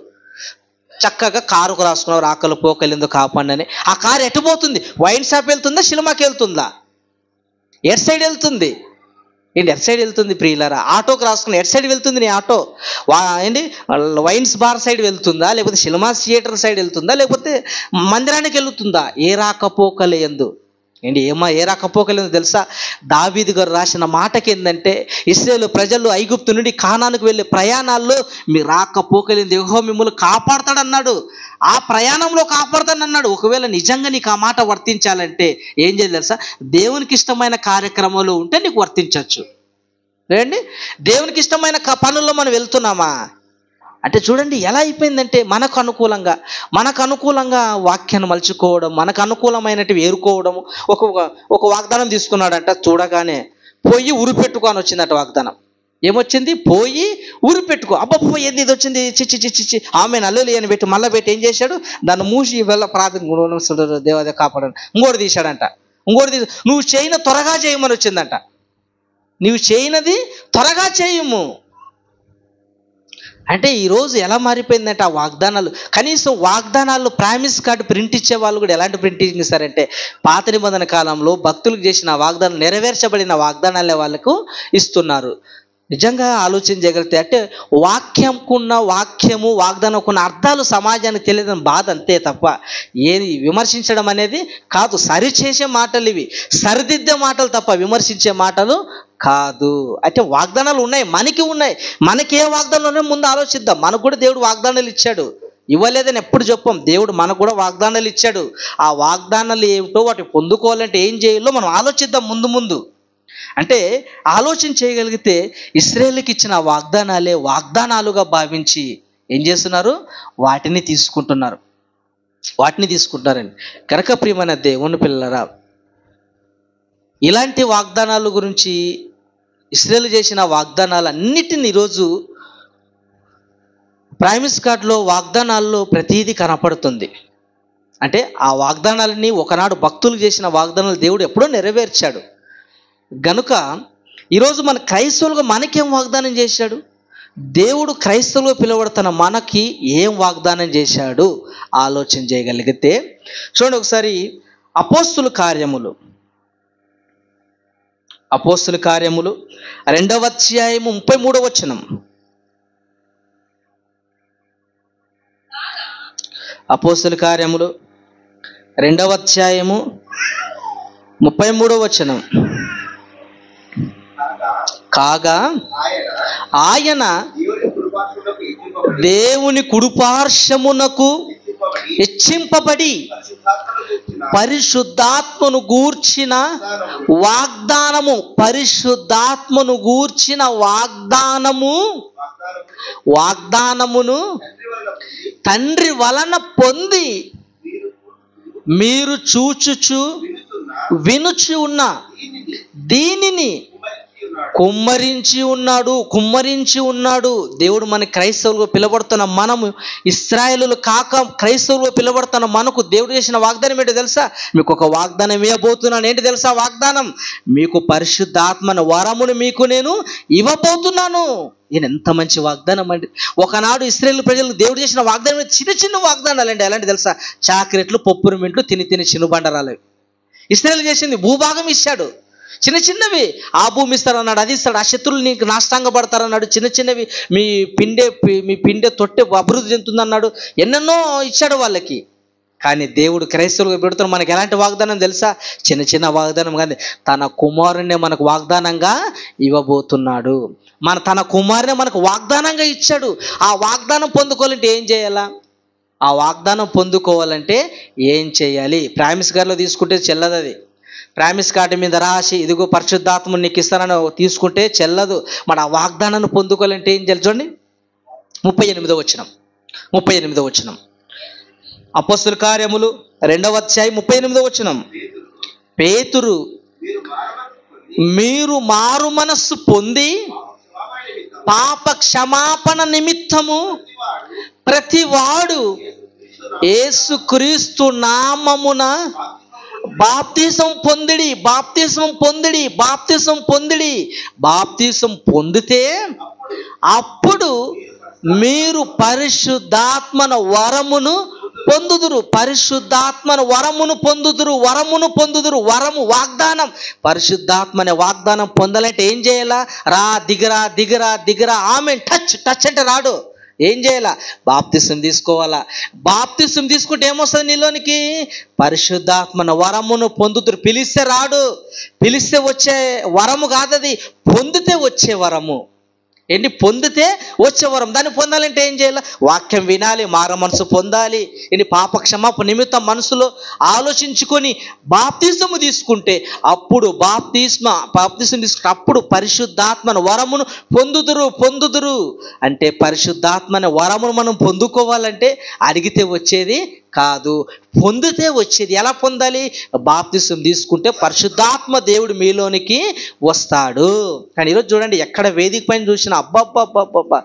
చక్కగా కారుకు రాసుకున్నావు, రాకలు పోకలేందు కాపాడని. ఆ కారు ఎటు పోతుంది? వైన్ షాప్ వెళ్తుందా, సినిమాకి వెళ్తుందా? ఎట్ సైడ్ వెళ్తుంది? ఏంటి ఎట్ సైడ్ వెళ్తుంది ప్రియులారా? ఆటోకి రాసుకుని ఎట్ సైడ్ వెళ్తుంది నీ ఆటో? ఏంటి వైన్స్ బార్ సైడ్ వెళ్తుందా, లేకపోతే సినిమా థియేటర్ సైడ్ వెళ్తుందా, లేకపోతే మందిరానికి వెళ్తుందా? ఏ రాకపోకలేందు ఏంటి ఏ రాకపోకలేందో తెలుసా? దావీదు గారు రాసిన మాటకి ఏంటంటే, ఇశ్రాయేలు ప్రజలు ఐగుప్తు నుండి కానానుకు వెళ్ళే ప్రయాణాల్లో మీ రాకపోకలేందు యెహోవా మిమ్మల్ని కాపాడతాడన్నాడు. ఆ ప్రయాణంలో కాపాడతానన్నాడు. ఒకవేళ నిజంగా నీకు ఆ మాట వర్తించాలంటే ఏం చేయాలి తెలుసా? దేవునికి ఇష్టమైన కార్యక్రమాలు ఉంటే నీకు వర్తించవచ్చు. లేదండి, దేవునికి ఇష్టమైన పనుల్లో మనం వెళ్తున్నామా అంటే చూడండి ఎలా అయిపోయిందంటే మనకు అనుకూలంగా వాక్యాన్ని మలుచుకోవడం, మనకు అనుకూలమైనటివి ఏరుకోవడం. ఒక వాగ్దానం తీసుకున్నాడంట, చూడగానే పోయి ఉరి పెట్టుకొని వచ్చిందట వాగ్దానం. ఏమొచ్చింది? పోయి ఉరి పెట్టుకో. అబ్బబ్బో ఏంది ఇది వచ్చింది, చిచ్చి చిచ్చి చిచ్చి ఆమె నల్లులి అని పెట్టి మళ్ళీ పెట్టి ఏం చేశాడు? దాన్ని మూసి వెళ్ళ ప్రార్థన దేవాదే కాపాడని ఇంకోటి తీశాడంట. ఇంకోటి తీసి నువ్వు చేయన త్వరగా చేయమని వచ్చిందంట. నువ్వు చేయనది త్వరగా చేయము అంటే ఈరోజు ఎలా మారిపోయిందంటే ఆ వాగ్దానాలు, కనీసం వాగ్దానాలు ప్రామిస్ కార్డు ప్రింట్ ఇచ్చే వాళ్ళు కూడా ఎలాంటి ప్రింటింగ్ ఇస్తారంటే పాత నిబంధన కాలంలో భక్తులకు చేసిన వాగ్దానం, నెరవేర్చబడిన వాగ్దానాలే వాళ్ళకు ఇస్తున్నారు. నిజంగా ఆలోచన చేయగలిగితే అంటే వాక్యము వాగ్దానంకున్న అర్థాలు సమాజానికి తెలియదని బాధ అంతే తప్ప ఏది విమర్శించడం అనేది కాదు. సరిచేసే మాటలు ఇవి, సరిదిద్దే మాటలు తప్ప విమర్శించే మాటలు కాదు. అంటే వాగ్దానాలు ఉన్నాయి, మనకి ఏ వాగ్దానాలు ఉన్నాయో ముందు ఆలోచిద్దాం. మనకు కూడా దేవుడు వాగ్దానాలు ఇచ్చాడు, ఇవ్వలేదని ఎప్పుడు చెప్పాం. దేవుడు మనకు కూడా వాగ్దానాలు ఇచ్చాడు. ఆ వాగ్దానాలు ఏమిటో వాటిని పొందుకోవాలంటే ఏం చేయాలో మనం ఆలోచిద్దాం ముందు. అంటే ఆలోచన చేయగలిగితే ఇశ్రాయేలుకి ఇచ్చిన వాగ్దానాలే వాగ్దానాలుగా భావించి ఏం చేస్తున్నారు? వాటిని తీసుకుంటారండి. కనుక ప్రియమైన దేవుని పిల్లరా, ఇలాంటి వాగ్దానాల గురించి ఇశ్రాయేలు చేసిన వాగ్దానాలన్నిటిని ఈరోజు ప్రామిస్ కార్డులో వాగ్దానాల్లో ప్రతీది కనపడుతుంది. అంటే ఆ వాగ్దానాలని ఒకనాడు భక్తులు చేసిన వాగ్దానాలు దేవుడు ఎప్పుడో నెరవేర్చాడు. గనుక ఈరోజు మన క్రైస్తవులుగా మనకేం వాగ్దానం చేశాడు? దేవుడు క్రైస్తవులుగా పిలువడుతున్న మనకి ఏం వాగ్దానం చేశాడు ఆలోచన చేయగలిగితే చూడండి ఒకసారి అపోస్తుల కార్యములు 2వ అధ్యాయము 33వ వచనం. అపోస్తుల కార్యములు 2వ అధ్యాయము 33వ వచనం. కాగా ఆయన దేవుని కుడిపార్శ్వమునకు హెచ్చింపబడి పరిశుద్ధాత్మను గూర్చిన వాగ్దానమును తండ్రి వలన పొంది మీరు చూచుచు వినుచు ఉన్న దీనిని కుమ్మరించి ఉన్నాడు. దేవుడు మన క్రైస్తవులుగా పిలబడుతున్న మనము, ఇశ్రాయేలులు కాక క్రైస్తవులుగా పిలబడుతున్న మనకు దేవుడు చేసిన వాగ్దానం ఏంటో తెలుసా? మీకు ఒక వాగ్దానం ఇవ్వబోతున్నాను. ఏంటి తెలుసా వాగ్దానం? మీకు పరిశుద్ధాత్మను వరమును మీకు నేను ఇవ్వబోతున్నాను. ఈయన ఎంత మంచి వాగ్దానం అండి. ఒకనాడు ఇశ్రాయేలు ప్రజలకు దేవుడు చేసిన వాగ్దానం చిన్న వాగ్దానాలు అండి. ఎలాంటి తెలుసా? చాక్లెట్లు, పప్పురు మింట్లు తిని చిన్నబండరాలు. ఇశ్రాయేలు చేసింది భూభాగం ఇచ్చాడు. చిన్నవి ఆ భూమి ఇస్తారన్నాడు, అది ఇస్తాడు. ఆ శత్రువులు నీకు నాశనంగా పడతారన్నాడు. చిన్నవి మీ పిండే తొట్టె అభివృద్ధి చెందుతుందన్నాడు. ఎన్నెన్నో ఇచ్చాడు వాళ్ళకి. కానీ దేవుడు క్రైస్తవులుగా పెడుతున్న మనకి ఎలాంటి వాగ్దానం తెలుసా? చిన్న వాగ్దానం కాదు, తన కుమారుణ్ణే మనకు వాగ్దానంగా ఇవ్వబోతున్నాడు. తన కుమారునే మనకు వాగ్దానంగా ఇచ్చాడు. ఆ వాగ్దానం పొందుకోవాలంటే ఏం చేయాలా? ఏం చేయాలి? ప్రామిస్ కార్డులో తీసుకుంటే చెల్లదు. అది ప్రామిస్ కార్డు మీద రాసి ఇదిగో పరిశుద్ధాత్మను నీకు ఇస్తానని తీసుకుంటే చెల్లదు. మన ఆ వాగ్దానాన్ని పొందుకోవాలంటే ఏం చేయాలి? చూడండి 38వ వచనం. అపోస్తుల కార్యములు 2వ అధ్యాయం 38వ వచనం. పేతురు మీరు మారు మనస్సు పొంది పాప క్షమాపణ నిమిత్తము ప్రతివాడు యేసుక్రీస్తు నామమున బాప్తిసం పొందితే అప్పుడు మీరు పరిశుద్ధాత్మను వరమును పొందుదురు. వరము వాగ్దానం. పరిశుద్ధాత్మనే వాగ్దానం పొందాలంటే ఏం చేయాలా? దిగరా ఆమెన్ టచ్ అంటే రాడు. ఏం చేయాలా? బాప్తిసం తీసుకోవాలా. బాప్తిసం తీసుకుంటే ఏమొస్తుంది నీలోనికి? పరిశుద్ధాత్మన వరమును పొందుతురు. పిలిస్తే రాడు, పిలిస్తే వచ్చే వరము కాదది, పొందితే వచ్చే వరము. ఏంటి? పొందితే వచ్చే వరం. దాన్ని పొందాలంటే ఏం చేయాలి? వాక్యం వినాలి, మార మనసు పొందాలి. ఏంటి? పాపక్షమాపణ నిమిత్తం మనసులో ఆలోచించుకొని బాప్తిస్మము తీసుకుంటే అప్పుడు బాప్తిస్మం తీసుకుంటే అప్పుడు పరిశుద్ధాత్మను వరమును పొందుదురు. అంటే పరిశుద్ధాత్మని వరమును మనం పొందుకోవాలంటే అడిగితే వచ్చేది కాదు, పొందితే వచ్చేది. ఎలా పొందాలి? బాప్తిస్మం తీసుకుంటే పరిశుద్ధాత్మ దేవుడు మీలోనికి వస్తాడు. కానీ ఈరోజు చూడండి, ఎక్కడ వేదిక పైన చూసినా అబ్బబ్బబ్బబ్బబ్బా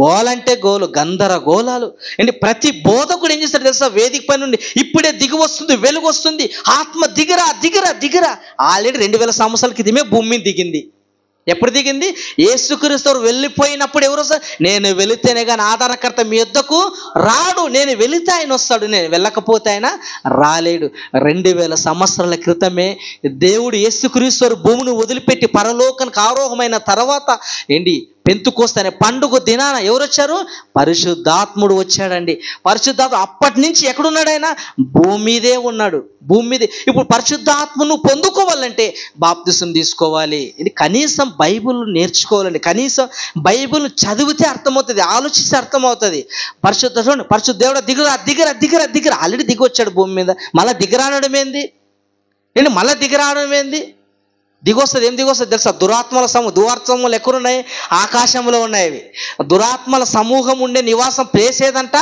గోలంటే గోలు, గందరగోళాలు. ఏంటి? ప్రతి బోధకుడు ఏం చేస్తాడు తెలుసా? వేదిక పైన నుండి ఇప్పుడే దిగి వస్తుంది, వెలుగు వస్తుంది, ఆత్మ దిగరా. ఆల్రెడీ 2000 సంవత్సరాల క్రితమే భూమి మీద దిగింది. ఎప్పుడు దిగింది? యేసుక్రీస్తు వెళ్ళిపోయినప్పుడు ఎవరు వస్తారు? నేను వెళితేనే కానీ ఆధారకర్త మీ యొద్దకు రాడు, నేను వెళితే ఆయన వస్తాడు, నేను వెళ్ళకపోతే ఆయన రాలేడు. 2000 సంవత్సరాల క్రితమే దేవుడు యేసుక్రీస్తు భూమిని వదిలిపెట్టి పరలోకానికి ఆరోహమైన తర్వాత ఏంటి? పెంతుకోస్తు అనే పండుగ దినాన ఎవరు వచ్చారు? పరిశుద్ధాత్ముడు వచ్చాడండి. పరిశుద్ధాత్మ అప్పటి నుంచి ఎక్కడున్నాడు? ఆయన భూమి మీదే ఉన్నాడు, భూమి మీదే. ఇప్పుడు పరిశుద్ధాత్మను పొందుకోవాలంటే బాప్తిసం తీసుకోవాలి. ఇది కనీసం బైబిల్ నేర్చుకోవాలండి, కనీసం బైబిల్ చదివితే అర్థమవుతుంది, ఆలోచిస్తే అర్థమవుతుంది. పరిశుద్ధ దేవుడు దిగరా. ఆల్రెడీ దిగి వచ్చాడు భూమి మీద, మళ్ళీ దిగరానడం ఏంది? దిగొస్తుంది. ఏం దిగొస్తుంది తెలుసా? దురాత్మలు ఎక్కడున్నాయి? ఆకాశంలో ఉన్నాయి అవి. దురాత్మల సమూహం ఉండే నివాసం ప్లేస్ ఏదంట?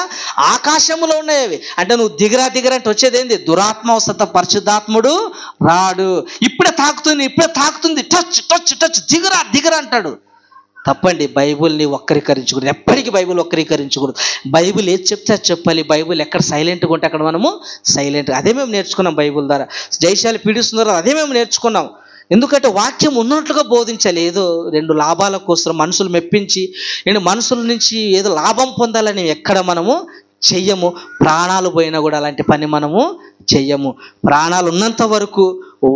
ఆకాశంలో ఉన్నాయి అవి. అంటే నువ్వు దిగరా అంటే వచ్చేది ఏంది? దురాత్మ వస్తా, పరిశుద్ధాత్ముడు రాడు. ఇప్పుడే తాకుతుంది, టచ్ దిగరా అంటాడు. తప్పండి. బైబిల్ని వక్రీకరించకూడదు, ఎప్పటికీ బైబిల్ వక్రీకరించకూడదు. బైబిల్ ఏది చెప్తే అది చెప్పాలి. బైబిల్ ఎక్కడ సైలెంట్గా ఉంటే అక్కడ మనము సైలెంట్గా, అదే మేము నేర్చుకున్నాం. బైబిల్ ద్వారా జయశాలి పీడిస్తున్నారు, అదే మేము నేర్చుకున్నాం. ఎందుకంటే వాక్యం ఉన్నట్లుగా బోధించాలి. ఏదో 2 లాభాల కోసం మనుషులు మెప్పించి మనుషుల నుంచి ఏదో లాభం పొందాలని ఎక్కడ మనము చెయ్యము. ప్రాణాలు పోయినా కూడా అలాంటి పని మనము చెయ్యము. ప్రాణాలు ఉన్నంత వరకు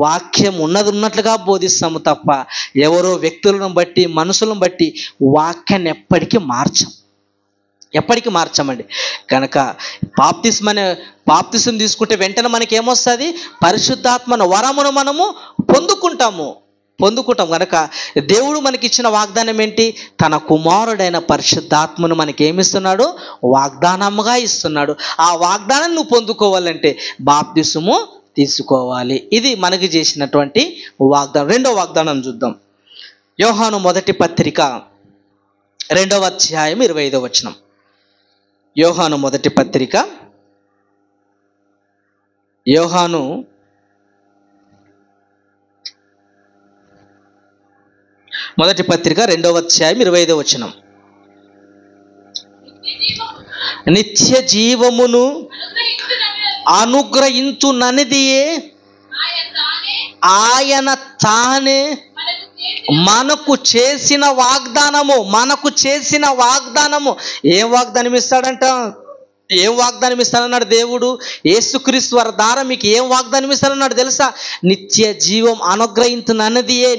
వాక్యం ఉన్నట్లుగా బోధిస్తాము తప్ప ఎవరో వ్యక్తులను బట్టి మనుషులను బట్టి వాక్యాన్ని ఎప్పటికీ మార్చమండి. కనుక బాప్తిసం తీసుకుంటే వెంటనే మనకి ఏమొస్తుంది? పరిశుద్ధాత్మను వరమును మనము పొందుకుంటాం. కనుక దేవుడు మనకిచ్చిన వాగ్దానం ఏంటి? తన కుమారుడైన పరిశుద్ధాత్మను మనకి ఏమిస్తున్నాడు? వాగ్దానముగా ఇస్తున్నాడు. ఆ వాగ్దానం నువ్వు పొందుకోవాలంటే బాప్తిసము తీసుకోవాలి. ఇది మనకి చేసినటువంటి వాగ్దానం. 2వ వాగ్దానం చూద్దాం. యోహాను మొదటి పత్రిక 2వ అధ్యాయం 25వ వచనం. యోహాను మొదటి పత్రిక 2వ అధ్యాయం 25వ వచనం. నిత్య జీవమును అనుగ్రహించుననిదియే ఆయన తానే మనకు చేసిన వాగ్దానము. ఏం వాగ్దానం ఇస్తాడంట? ఏం వాగ్దానం ఇస్తానన్నాడు దేవుడు? యేసుక్రీస్తు వారి ద్వారా మీకు ఏం వాగ్దానం ఇస్తానన్నాడు తెలుసా? నిత్య జీవం అనుగ్రహించునన్నదియే.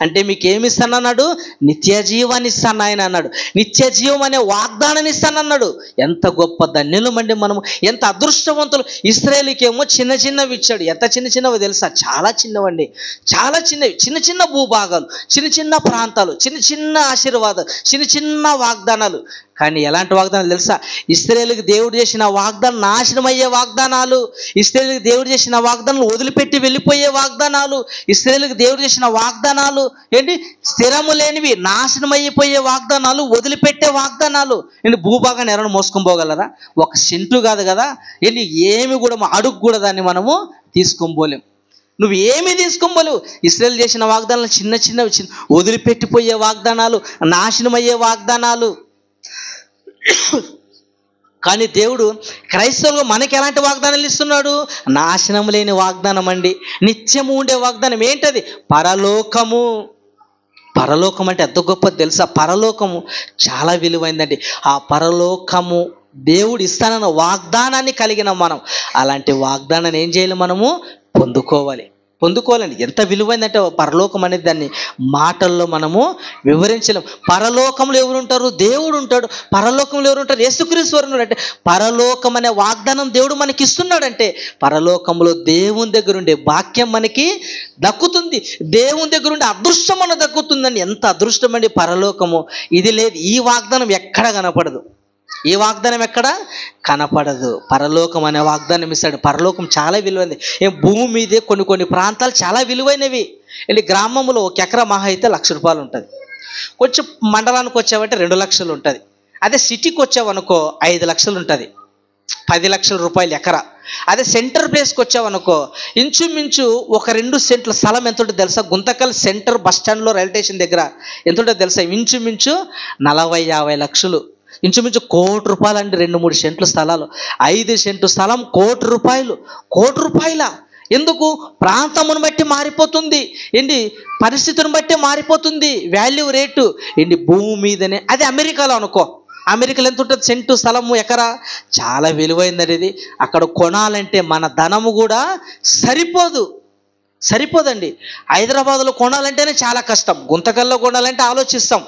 అంటే మీకు ఏమి ఇస్తానన్నాడు? నిత్య జీవాన్ని ఇస్తాను ఆయన అన్నాడు. నిత్య జీవం అనే వాగ్దానాన్ని ఇస్తానన్నాడు. ఎంత గొప్ప ధన్యులమండి మనము, ఎంత అదృష్టవంతులు. ఇశ్రాయేలుకి ఏమో చిన్నవి ఇచ్చాడు. ఎంత చిన్నవి తెలుసా? చాలా చిన్నవండి, చాలా చిన్నవి. చిన్న భూభాగాలు, చిన్న ప్రాంతాలు, చిన్న ఆశీర్వాదాలు, చిన్న వాగ్దానాలు. కానీ ఎలాంటి వాగ్దానాలు తెలుసా? ఇశ్రాయేలుకి దేవుడు చేసిన వాగ్దానం నాశనం అయ్యే వాగ్దానాలు. ఇశ్రాయేలుకి దేవుడు చేసిన వాగ్దానాలు వదిలిపెట్టి వెళ్ళిపోయే వాగ్దానాలు. ఇశ్రాయేలుకి దేవుడు చేసిన వాగ్దానాలు ఏంటి? స్థిరము లేనివి, నాశనం అయిపోయే వాగ్దానాలు, వదిలిపెట్టే వాగ్దానాలు. ఏంటి? భూభాగాన్ని ఎవరైనా మోసుకొని పోగలరా? ఒక సెంటు కాదు కదా, ఏంటి? ఏమి కూడా అడుగు కూడా దాన్ని మనము తీసుకొని పోలేం. నువ్వు ఏమీ తీసుకోలేవు. ఇశ్రాయేలు చేసిన వాగ్దానాలు చిన్నవి, వదిలిపెట్టిపోయే వాగ్దానాలు, నాశనం అయ్యే వాగ్దానాలు. కానీ దేవుడు క్రైస్తవులుగా మనకి ఎలాంటి వాగ్దానాలు ఇస్తున్నాడు? నాశనం లేని వాగ్దానం అండి, నిత్యము ఉండే వాగ్దానం. ఏంటది? పరలోకం అంటే ఎంత గొప్పది తెలుసా? పరలోకము చాలా విలువైందండి. ఆ పరలోకము దేవుడు ఇస్తానన్న వాగ్దానాన్ని కలిగిన మనం అలాంటి వాగ్దానాన్ని ఏం చేయాలి? మనము పొందుకోవాలి. పొందుకోవాలండి. ఎంత విలువైందంటే పరలోకం అనేది దాన్ని మాటల్లో మనము వివరించలేం. పరలోకంలో ఎవరుంటారు? దేవుడు ఉంటాడు. పరలోకంలో ఎవరుంటారు? యేసుక్రీస్తు ఉన్నాడు. అంటే పరలోకం అనే వాగ్దానం దేవుడు మనకి ఇస్తున్నాడంటే పరలోకంలో దేవుని దగ్గర ఉండే వాక్యం మనకి దక్కుతుంది. దేవుని దగ్గర ఉండే అదృష్టం మనకు దక్కుతుందండి. ఎంత అదృష్టం అండి పరలోకము. ఇది లేదు, ఈ వాగ్దానం ఎక్కడ కనపడదు. ఈ వాగ్దానం ఎక్కడ కనపడదు. పరలోకం అనే వాగ్దానం ఇస్తాడు. పరలోకం చాలా విలువైనది. భూమి మీదే కొన్ని ప్రాంతాలు చాలా విలువైనవి. వెళ్ళి గ్రామంలో ఒక ఎకరా మహా అయితే ₹1,00,000 ఉంటుంది. కొంచెం మండలానికి వచ్చావంటే 2 లక్షలు ఉంటుంది. అదే సిటీకి వచ్చావనుకో 5 లక్షలు ఉంటుంది, 10 లక్షల రూపాయలు ఎకరా. అదే సెంటర్ ప్లేస్కి వచ్చావనుకో ఇంచుమించు ఒక 2 సెంట్ల స్థలం ఎంత ఉంటుంది తెలుసా? గుంతకల్ సెంటర్ బస్ స్టాండ్లో రైల్వే స్టేషన్ దగ్గర ఎంత ఉంటుంది తెలుసా? ఇంచుమించు 40-50 లక్షలు. ఇంచుమించు ₹1,00,00,000 అండి. 2-3 సెంట్ల స్థలాలు. 5 సెంటు స్థలం ₹1,00,00,000. ₹1,00,00,000 ఎందుకు? ప్రాంతమును బట్టి మారిపోతుంది ఏంటి, పరిస్థితిని బట్టి మారిపోతుంది వాల్యూ రేటు ఏంటి భూమి మీదనే. అదే అమెరికాలో అనుకో, అమెరికాలో ఎంత ఉంటుంది సెంటు స్థలము ఎకరా? చాలా విలువైంది ఇది. అక్కడ కొనాలంటే మన ధనము కూడా సరిపోదండి. హైదరాబాద్లో కొనాలంటేనే చాలా కష్టం. గుంతకల్లో కొనాలంటే ఆలోచిస్తాం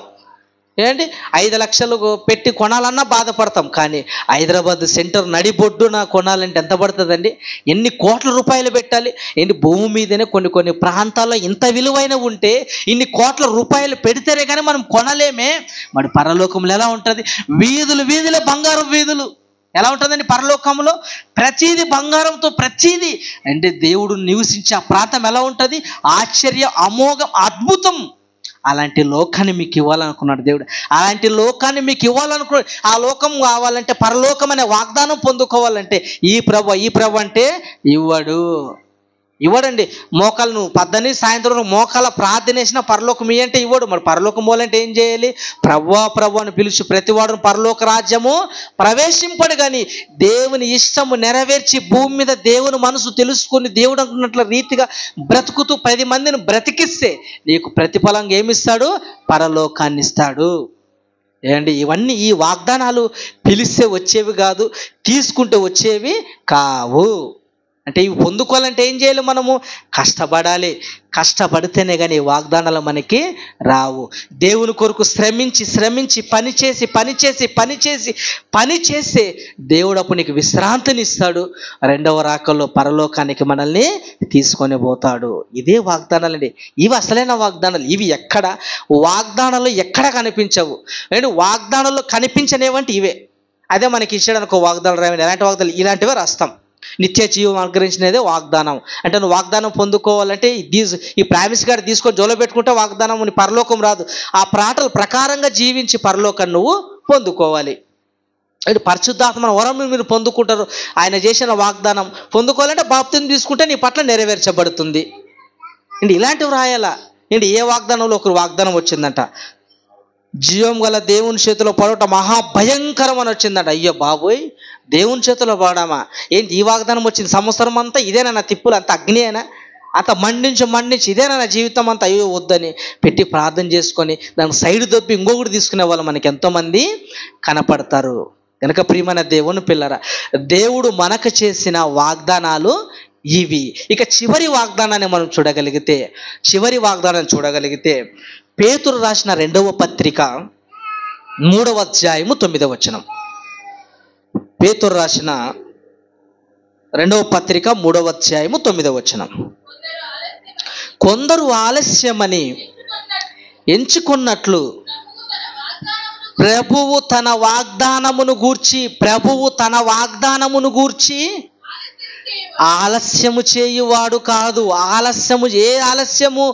ఏంటి, 5 లక్షలు పెట్టి కొనాలన్నా బాధపడతాం. కానీ హైదరాబాద్ సెంటర్ నడిబొడ్డున కొనాలంటే ఎంత పడుతుందండి? ఎన్ని కోట్ల రూపాయలు పెట్టాలి ఏంటి? భూమి మీదనే కొన్ని ప్రాంతాల్లో ఇంత విలువైన ఉంటే ఇన్ని కోట్ల రూపాయలు పెడితేనే కానీ మనం కొనలేమే. మరి పరలోకంలో ఎలా ఉంటుంది? వీధులు బంగారం వీధులు. ఎలా ఉంటుందండి పరలోకంలో? ప్రతీది బంగారంతో, ప్రతీది అంటే దేవుడు నివసించే ఆ ప్రాంతం ఎలా ఉంటుంది? ఆశ్చర్యం, అమోఘం, అద్భుతం. అలాంటి లోకాన్ని మీకు ఇవ్వాలనుకున్నాడు దేవుడు. అలాంటి లోకాన్ని మీకు ఇవ్వాలనుకున్నాడు. ఆ లోకం కావాలంటే, పరలోకం అనే వాగ్దానం పొందుకోవాలంటే ఈ ప్రభు అంటే ఇవ్వడండి. మోకాలు నువ్వు పద్దని సాయంత్రం మోకాల ప్రార్థన వేసిన పరలోకం అంటే ఇవ్వడు. మరి పరలోకం పోవాలంటే ఏం చేయాలి? ప్రభు అని పిలిచి ప్రతివాడును పరలోక రాజ్యము ప్రవేశింపడు. కానీ దేవుని ఇష్టము నెరవేర్చి భూమి మీద దేవుని మనసు తెలుసుకొని దేవుడు అనుకున్నట్ల రీతిగా బ్రతుకుతూ 10 మందిని బ్రతికిస్తే నీకు ప్రతిఫలంగా ఏమిస్తాడు? పరలోకాన్ని ఇస్తాడు. ఏమండి, ఇవన్నీ ఈ వాగ్దానాలు పిలిస్తే వచ్చేవి కాదు, తీసుకుంటే వచ్చేవి కావు. అంటే ఇవి పొందుకోవాలంటే ఏం చేయాలి? మనము కష్టపడాలి. కష్టపడితేనే కానీ వాగ్దానాలు మనకి రావు. దేవుని కొరకు శ్రమించి పని చేసి దేవుడు అప్పుడు నీకు విశ్రాంతిని ఇస్తాడు. 2వ రాకల్లో పరలోకానికి మనల్ని తీసుకొని పోతాడు. ఇదే వాగ్దానాలండి. ఇవి అసలైన వాగ్దానాలు. ఇవి వాగ్దానాలు ఎక్కడ కనిపించవు. అంటే వాగ్దానాల్లో కనిపించనేవంటే ఇవే. అదే మనకి ఇచ్చాడు అనుకో వాగ్దానాలు రాయండి. ఎలాంటి వాగ్దానాలు? ఇలాంటివే రాస్తాం. నిత్య జీవం అనుగ్రహించినదే వాగ్దానం. అంటే నువ్వు వాగ్దానం పొందుకోవాలంటే ఈ ప్రామిస్ గారు తీసుకొని జోలో పెట్టుకుంటే వాగ్దానం నీ పరలోకం రాదు. ఆ ప్రాటల ప్రకారంగా జీవించి పరలోకం నువ్వు పొందుకోవాలి. అంటే పరిశుద్ధాత్మ వరం మీరు పొందుకుంటారు. ఆయన చేసిన వాగ్దానం పొందుకోవాలంటే బాప్తిజం తీసుకుంటే నీ పట్ల నెరవేర్చబడుతుంది. అంటే ఇలాంటివి రాయాలా? ఏంటి, ఏ వాగ్దానంలో ఒకరు వాగ్దానం వచ్చిందంట, జీవం గల దేవుని చేతిలో పడట మహాభయంకరం అని వచ్చిందంట. అయ్యో బాబోయ్, దేవుని చేతిలో పడమా ఏంటి? ఈ వాగ్దానం వచ్చింది. సంవత్సరం అంతా ఇదేనా నా తిప్పులు? అంత అగ్ని అయినా అంత మండించి ఇదేనా నా జీవితం అంతా? అయ్యో వద్దని పెట్టి ప్రార్థన చేసుకొని దానికి సైడ్ దొబ్బి ఇంకొకటి తీసుకునే వాళ్ళు మనకి ఎంతోమంది కనపడతారు. కనుక ప్రియమైన దేవుని పిల్లరా, దేవుడు మనకు చేసిన వాగ్దానాలు ఇవి. ఇక చివరి వాగ్దానాన్ని మనం చూడగలిగితే పేతురు రాసిన 2వ పత్రిక 3వ అధ్యాయము 9వ వచనం. పేతురు రాసిన 2వ పత్రిక 3వ అధ్యాయము 9వ వచనం. కొందరు ఆలస్యమని ఎంచుకున్నట్లు ప్రభువు తన వాగ్దానమును గూర్చి ఆలస్యము చేయువాడు కాదు. ఆలస్యము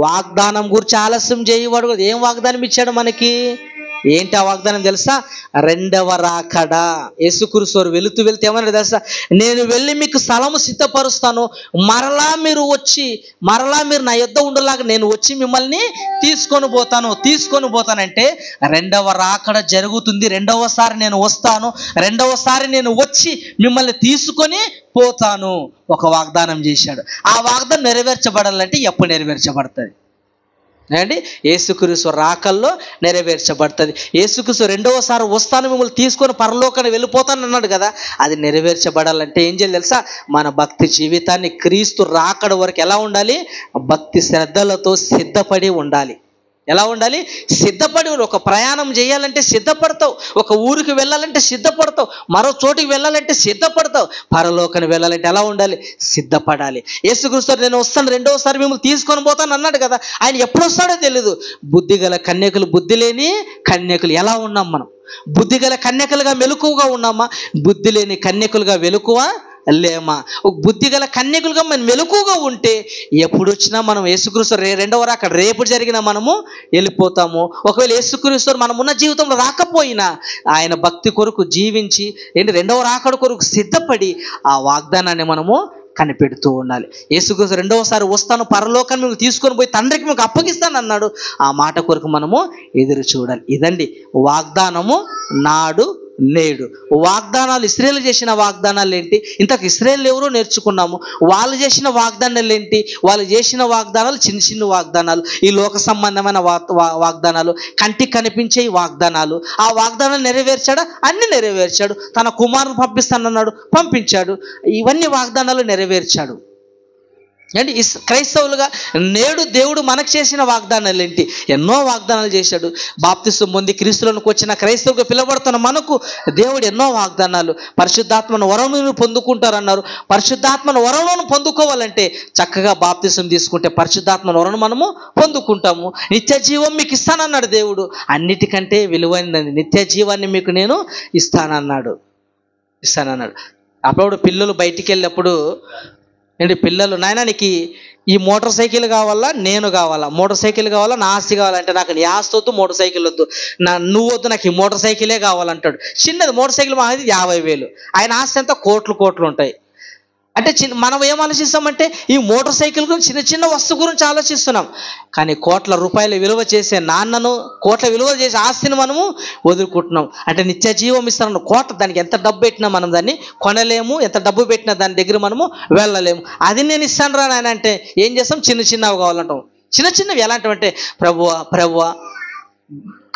వాగ్దానం గురించి ఆలస్యం చేయువాడు కాదు. ఏం వాగ్దానం ఇచ్చాడు మనకి? ఏంటి ఆ వాగ్దానం తెలుసా? 2వ రాకడ. యేసుక్రీస్తు వెళుతూ ఏమన్నాడు తెలుసా? నేను వెళ్ళి మీకు స్థలము సిద్ధపరుస్తాను, మరలా మీరు నా యొద్ద ఉండలాగా నేను వచ్చి మిమ్మల్ని తీసుకొని పోతానంటే 2వ రాకడ జరుగుతుంది. 2వసారి నేను వస్తాను, 2వసారి నేను వచ్చి మిమ్మల్ని తీసుకొని పోతాను. ఒక వాగ్దానం చేశాడు. ఆ వాగ్దానం నెరవేర్చబడాలంటే ఎప్పుడు నెరవేర్చబడుతుంది? అండి యేసుక్రీస్తు రాకల్లో నెరవేర్చబడుతుంది. యేసుక్రీస్తు రెండవసారి వస్తాను మిమ్మల్ని తీసుకొని పరలోకాన్ని వెళ్ళిపోతాను అన్నాడు కదా, అది నెరవేర్చబడాలంటే ఏం చేయాలి తెలుసా? మన భక్తి జీవితాన్ని క్రీస్తు రాకడ వరకు ఎలా ఉండాలి? భక్తి శ్రద్ధలతో సిద్ధపడి ఉండాలి. ఎలా ఉండాలి? సిద్ధపడి. ఒక ప్రయాణం చేయాలంటే సిద్ధపడతావు, ఒక ఊరికి వెళ్ళాలంటే సిద్ధపడతావు, మరో చోటికి వెళ్ళాలంటే సిద్ధపడతావు, పరలోకానికి వెళ్ళాలంటే ఎలా ఉండాలి? సిద్ధపడాలి. యేసుక్రీస్తు నేను వస్తాను రెండవసారి మిమ్మల్ని తీసుకొని పోతాను అన్నాడు కదా, ఆయన ఎప్పుడు వస్తాడో తెలియదు. బుద్ధి గల కన్యకులు, బుద్ధి లేని కన్యకులు ఎలా ఉన్నాం మనం? బుద్ధి గల కన్యకులుగా మెలకువగా ఉన్నామా? బుద్ధి లేని కన్యకులుగా వెలుకువా లేమా? బుద్ధి గల కన్యకులుగా మనం మెలకువగా ఉంటే ఎప్పుడు వచ్చినా మనం యేసుక్రీస్తు రెండవ రాకడ రేపు జరిగినా మనము వెళ్ళిపోతాము. ఒకవేళ యేసుక్రీస్తు మనం ఉన్న జీవితంలో రాకపోయినా ఆయన భక్తి కొరకు జీవించి రెండవ రాకడ కొరకు సిద్ధపడి ఆ వాగ్దానాన్ని మనము కనిపెడుతూ ఉండాలి. యేసుక్రీస్తు రెండవసారి వస్తాను, పరలోకాన్ని మీకు తీసుకొని పోయి తండ్రికి మీకు అప్పగిస్తాను అన్నాడు. ఆ మాట కొరకు మనము ఎదురు చూడాలి. ఇదండి వాగ్దానము నాడు నేడు. వాగ్దానాలు, ఇశ్రాయేలు చేసిన వాగ్దానాలు ఏంటి? ఇంతకు ఇశ్రాయేలు ఎవరో నేర్చుకున్నాము. వాళ్ళు చేసిన వాగ్దానాలు ఏంటి? వాళ్ళు చేసిన వాగ్దానాలు చిన్న చిన్న వాగ్దానాలు, ఈ లోక సంబంధమైన వాగ్దానాలు, కంటికి కనిపించే వాగ్దానాలు. ఆ వాగ్దానాలు నెరవేర్చాడా? అన్ని నెరవేర్చాడు. తన కుమారుని పంపిస్తానన్నాడు, పంపించాడు. ఇవన్నీ వాగ్దానాలు నెరవేర్చాడు. అంటే క్రైస్తవులుగా నేడు దేవుడు మనకు చేసిన వాగ్దానాలు ఏంటి? ఎన్నో వాగ్దానాలు చేశాడు. బాప్తిసం పొంది క్రీస్తులోనికి వచ్చిన క్రైస్తవుగా పిలువబడుతున్న మనకు దేవుడు ఎన్నో వాగ్దానాలు. పరిశుద్ధాత్మను వరమును పొందుకుంటారన్నారు. పరిశుద్ధాత్మను వరమును పొందుకోవాలంటే చక్కగా బాప్తిసం తీసుకుంటే పరిశుద్ధాత్మను వరను మనము పొందుకుంటాము. నిత్య జీవం మీకు ఇస్తానన్నాడు దేవుడు. అన్నిటికంటే విలువైనది నిత్య జీవాన్ని మీకు నేను ఇస్తానన్నాడు. అప్పుడు పిల్లలు బయటికి వెళ్ళినప్పుడు పిల్లలు, నాయన నీకు ఈ మోటార్ సైకిల్ కావాలా, నేను కావాలా? మోటార్ సైకిల్ కావాలా, నా ఆస్తి కావాలంటే నాకు నీ ఆస్తి వద్దు, మోటార్ సైకిల్ వద్దు, నువ్వు వద్దు, నాకు ఈ మోటార్ సైకిలే కావాలంటాడు. చిన్నది మోటార్ సైకిల్ మాది 50,000, ఆయన ఆస్తి అంతా కోట్లు ఉంటాయి. అంటే మనం ఏం ఆలోచిస్తామంటే ఈ మోటార్ సైకిల్ గురించి, చిన్న చిన్న వస్తువు గురించి ఆలోచిస్తున్నాం. కానీ కోట్ల రూపాయల విలువ చేసే నాన్నను, కోట్ల విలువ చేసే ఆస్తిని మనము వదులుకుంటున్నాం. అంటే నిత్య జీవం ఇస్తాను కోట్ల, దానికి ఎంత డబ్బు పెట్టినా మనం దాన్ని కొనలేము, ఎంత డబ్బు పెట్టినా దాని దగ్గర మనము వెళ్ళలేము. అది నేను ఇస్తాను రా నాయన అంటే ఏం చేస్తాం? చిన్న చిన్నవి కావాలంటాం. చిన్న చిన్నవి ఎలాంటివంటే ప్రభువా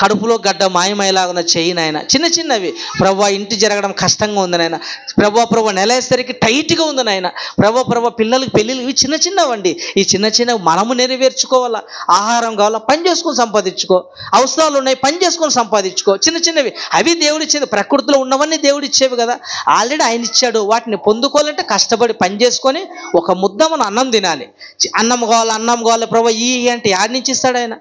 కడుపులో గడ్డ మాయమయ్యేలాగా చేయి నాయన, చిన్న చిన్నవి. ప్రభువా ఇంటి జరగడం కష్టంగా ఉంది నాయన, ప్రభువా నెలేసరికి టైట్గా ఉంది నాయన, ప్రభువా పిల్లలకి పెళ్ళిళ్ళు, ఇవి చిన్న చిన్నవండి. ఈ చిన్న చిన్నవి మనము నెరవేర్చుకోవాలా. ఆహారం కావాలా, పని చేసుకొని సంపాదించుకో. అవసరాలు ఉన్నాయి, పని చేసుకొని సంపాదించుకో. చిన్న చిన్నవి అవి దేవుడిచ్చేది. ప్రకృతిలో ఉన్నవన్నీ దేవుడిచ్చేవి కదా, ఆల్రెడీ ఆయన ఇచ్చాడు. వాటిని పొందుకోవాలంటే కష్టపడి పని చేసుకొని ఒక ముద్ద మనం అన్నం తినాలి. అన్నం కావాలి ప్రభువా ఈ అంటే యాడ్ నుంచి ఇస్తాడు ఆయన.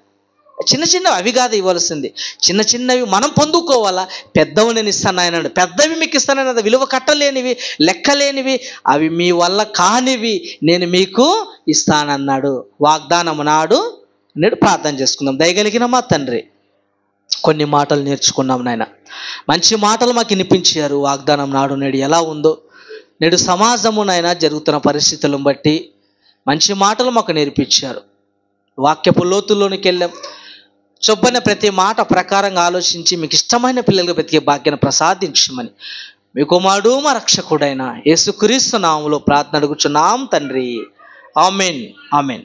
చిన్న చిన్నవి అవి కాదు ఇవ్వాల్సింది, చిన్న చిన్నవి మనం పొందుకోవాలా. పెద్దవి నేను ఇస్తాను ఆయన, పెద్దవి మీకు ఇస్తానన్నది, విలువ కట్టలేనివి, లెక్కలేనివి, అవి మీ వల్ల కానివి నేను మీకు ఇస్తానన్నాడు. వాగ్దానం నాడు నేడు. ప్రార్థన చేసుకుందాం. దయగలిగిన మా తండ్రి, కొన్ని మాటలు నేర్చుకున్నాం నాయన, మంచి మాటలు మాకు వినిపించారు. వాగ్దానం నాడు నేడు ఎలా ఉందో, నేడు సమాజము నాయన జరుగుతున్న పరిస్థితులను బట్టి మంచి మాటలు మాకు నేర్పించారు. వాక్యపు లోతుల్లోనికి వెళ్ళాం. చొప్పన ప్రతి మాట ప్రకారంగా ఆలోచించి మీకు ఇష్టమైన పిల్లలుగా బ్రతికే భాగ్యాన్ని ప్రసాదించమని మీ కుమారుడు మా రక్షకుడైన యేసుక్రీస్తు నామములో ప్రార్థన అడుగుచున్నాం తండ్రి. ఆమెన్.